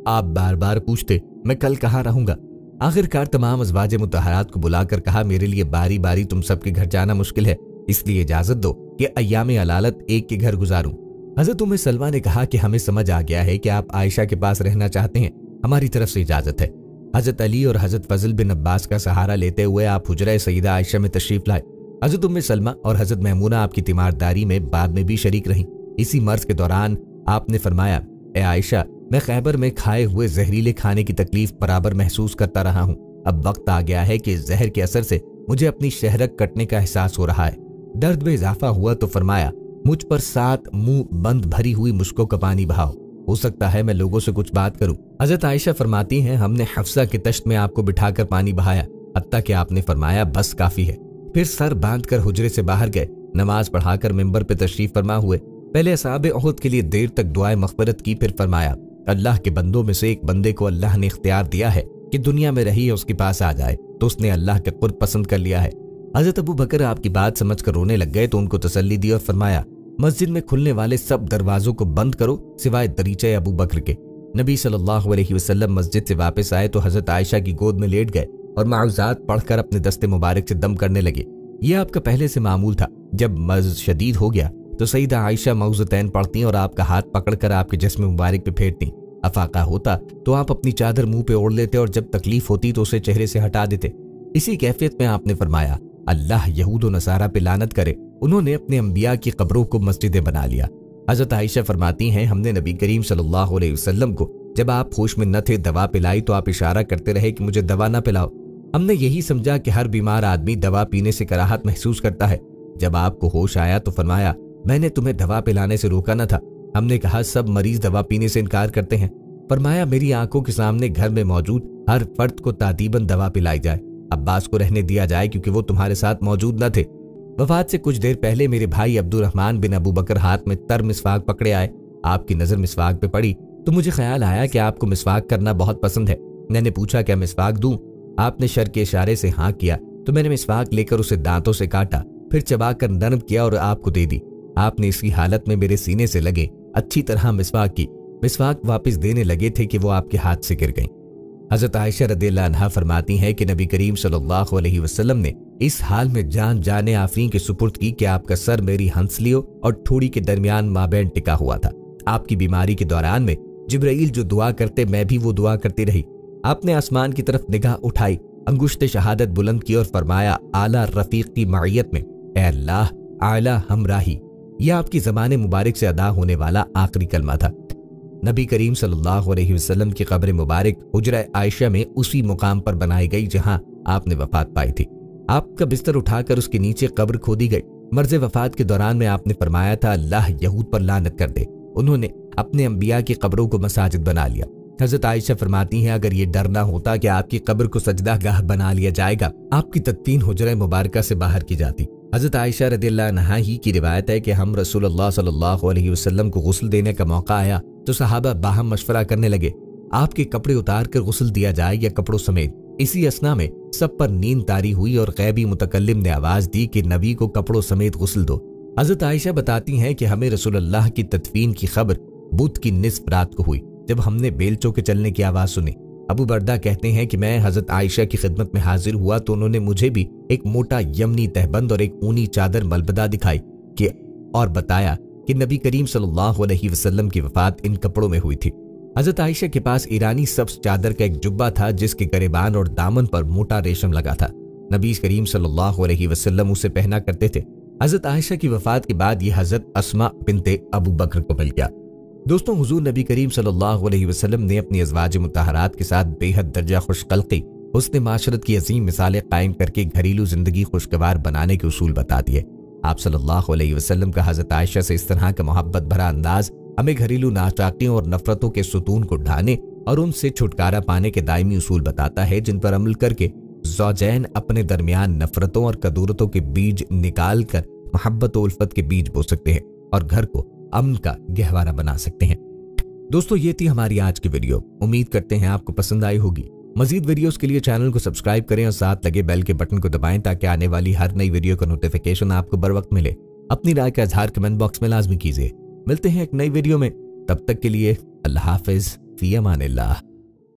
आप बार बार पूछते, मैं कल कहाँ रहूंगा। आखिरकार तमाम अज़वाज मुतहरात को बुलाकर कहा, मेरे लिए बारी बारी तुम सबके घर जाना मुश्किल है, इसलिए इजाजत दो कि अय्याम अलालत एक के घर गुजारूं। हजरत उम्मे सलमा ने कहा कि हमें समझ आ गया है कि आप आयशा के पास रहना चाहते हैं, हमारी तरफ से इजाजत है। हजरत अली और हजरत फजल बिन अब्बास का सहारा लेते हुए आप हुजरा सईदा आयशा में तशरीफ लाए। हजरत उम्मे सलमा और हजरत महमूना आपकी तीमारदारी में बाद में भी शरीक रहीं। इसी मर्ज के दौरान आपने फरमाया, ए आयशा, मैं खैबर में खाए हुए जहरीले खाने की तकलीफ बराबर महसूस करता रहा हूँ। अब वक्त आ गया है कि इस जहर के असर से मुझे अपनी शहरक कटने का एहसास हो रहा है। दर्द में इजाफा हुआ तो फरमाया, मुझ पर 7 मुंह बंद भरी हुई मुश्कों का पानी बहाओ, हो सकता है मैं लोगों से कुछ बात करूं। हजरत आयशा फरमाती हैं, हमने हफ्सा के तश्त में आपको बिठाकर पानी बहाया, हत्ता कि आपने फरमाया बस काफी है। फिर सर बांधकर हुजरे से बाहर गए, नमाज पढ़ाकर मिंबर पे तशरीफ फरमा हुए। पहले असहाबे उहद के लिए देर तक दुआए मग़फ़िरत की, फिर फरमाया, अल्लाह के बंदों में से एक बंदे को अल्लाह ने इख्तियार दिया है कि दुनिया में रही है उसके पास आ जाए, तो उसने अल्लाह के कुर्ब पसंद कर लिया है। हजरत अबू बकर आपकी बात समझकर रोने लग गए तो उनको तसल्ली दी और फरमाया, मस्जिद में खुलने वाले सब दरवाजों को बंद करो सिवाय दरीचे अबू बकर के। नबी सल्लल्लाहु अलैहि वसल्लम मस्जिद से वापस आए तो हजरत आयशा की गोद में लेट गए और माउज़ात पढ़कर अपने दस्ते मुबारक से दम करने लगे। यह आपका पहले से मामूल था। जब मर्ज शदीद हो गया तो सईदा आयशा मौज़तैन पढ़ती और आपका हाथ पकड़कर आपके जिस्म मुबारक पे फेरती। अफाका होता तो आप अपनी चादर मुंह पे ओढ़ लेते और जब तकलीफ होती तो उसे चेहरे से हटा देते। इसी कैफियत में आपने फरमाया, अल्लाह यहूद और नसारा पे लानत करे, उन्होंने अपने अंबिया की कब्रों को मस्जिदें बना लिया। हजरत आयशा फरमाती हैं, हमने नबी करीम सल्लल्लाहु अलैहि वसल्लम को जब आप होश में न थे दवा पिलाई तो आप इशारा करते रहे कि मुझे दवा ना पिलाओ। हमने यही समझा कि हर बीमार आदमी दवा पीने से कराहत महसूस करता है। जब आपको होश आया तो फरमाया, मैंने तुम्हें दवा पिलाने से रोका न था। हमने कहा, सब मरीज दवा पीने से इनकार करते हैं। फरमाया, मेरी आंखों के सामने घर में मौजूद हर फर्द को तातीबन दवा पिलाई जाए। अब्बास को रहने दिया जाए क्योंकि वो तुम्हारे साथ मौजूद न थे। वफात से कुछ देर पहले मेरे भाई अब्दुर्रहमान बिन अबू बकर हाथ में तर मिसवाक पकड़े आए। आपकी नजर मिसवाक पे पड़ी तो मुझे ख्याल आया कि आपको मिसवाक करना बहुत पसंद है। मैंने पूछा, क्या मिसवाक दूं? आपने शर के इशारे से हाँ किया तो मैंने मिसवाक लेकर उसे दांतों से काटा, फिर चबाकर नरम किया और आपको दे दी। आपने इसी हालत में मेरे सीने से लगे अच्छी तरह मिसवाक की। मिसवाक वापस देने लगे थे कि वो आपके हाथ से गिर गई। हजरत आयशा रदियल्लाहु अन्हा फरमाती हैं कि नबी करीम सल्लल्लाहु अलैहि वसल्लम ने इस हाल में जान जाने आफरीन के सुपुर्द की कि आपका सर मेरी हंसलियों और ठोड़ी के दरमियान माबैन टिका हुआ था। आपकी बीमारी के दौरान में जिब्राइल जो दुआ करते मैं भी वो दुआ करती रही। आपने आसमान की तरफ निगाह उठाई, अंगुश्त शहादत बुलंद की और फरमाया, आला रफीक की मायत में ए अल्लाह आला हमराही। यह आपकी ज़बान मुबारक से अदा होने वाला आखिरी कलमा था। नबी करीम सल्लल्लाहु अलैहि वसल्लम की कब्र मुबारक हुजरा आयशा में उसी मुकाम पर बनाई गई जहां आपने वफात पाई थी। आपका बिस्तर उठाकर उसके नीचे कब्र खोदी गई। मर्ज़ वफ़ात के दौरान में आपने फरमाया था अल्लाह यहूद पर लानत कर दे, उन्होंने अपने अंबिया की कब्रों को मसाजिद बना लिया। हज़रत आयशा फरमाती हैं अगर ये डर ना होता कि आपकी कब्र को सजदा गाह बना लिया जाएगा, आपकी तदफीन हुजरा मुबारका से बाहर की जाती। हज़रत आयशा रदियल्लाहु अन्हा ही की रिवायत है कि हम रसूलुल्लाह सल्लल्लाहु अलैहि वसल्लम को गुस्ल देने का मौका आया तो सहाबा बाहम मशवरा करने लगे आपके कपड़े उतार कर गुस्ल दिया जाए या कपड़ों समेत। इसी असना में सब पर नींद तारी हुई और गैबी मुतकल्लिम ने आवाज दी कि नबी को कपड़ों समेत गुस्ल दो। हज़रत आयशा बताती हैं कि हमें रसूलुल्लाह की तदफीन की खबर बुध की निस्फ रात को हुई जब हमने बेलचों के चलने की आवाज सुनी। अबू बरदा कहते हैं कि मैं हज़रत आयशा की खिदमत में हाजिर हुआ तो उन्होंने मुझे भी एक मोटा यमनी तहबंद और एक ऊनी चादर मलबदा दिखाई कि और बताया कि नबी करीम सल्लल्लाहु अलैहि वसल्लम की वफात इन कपड़ों में हुई थी। हज़रत आयशा के पास ईरानी सब्ज चादर का एक जुब्बा था जिसके गरेबान और दामन पर मोटा रेशम लगा था। नबी करीम सल्लल्लाहु अलैहि वसल्लम उसे पहना करते थे। हज़रत आयशा की वफात के बाद यह हज़रत अस्मा बिनते अबू बकर को मिल गया। दोस्तों, हुजूर नबी करीम सल्लल्लाहु अलैहि वसल्लम ने अपनी अज़वाज मुतहरात के साथ बेहद दर्जा खुशकल्क़ी, हुस्न माशरत की अजीम मिसालें कायम करके घरेलू जिंदगी खुशगवार बनाने के उसूल बता दिए। आप सल्लल्लाहु अलैहि वसल्लम का हज़रत आयशा से इस तरह का मोहब्बत भरा अंदाज हमें घरेलू नाचाकियों और नफरतों के सुतून को ढाने और उनसे छुटकारा पाने के दायमी उसूल बताता है जिन पर अमल करके ज़ौजैन अपने दरमियान नफरतों और कदूरतों के बीज निकाल कर मोहब्बत और उल्फत के बीज बो सकते हैं और घर को अमन का गहवारा बना सकते हैं। दोस्तों, ये थी हमारी आज की वीडियो। उम्मीद करते हैं आपको पसंद आई होगी। मजीद वीडियोस के लिए चैनल को सब्सक्राइब करें और साथ लगे बेल के बटन को दबाएं ताकि आने वाली हर नई वीडियो का नोटिफिकेशन आपको बर वक्त मिले। अपनी राय का इजहार कमेंट बॉक्स में लाजमी कीजिए। मिलते हैं एक नई वीडियो में, तब तक के लिए अल्लाह हाफिज, फी अमानिल्लाह।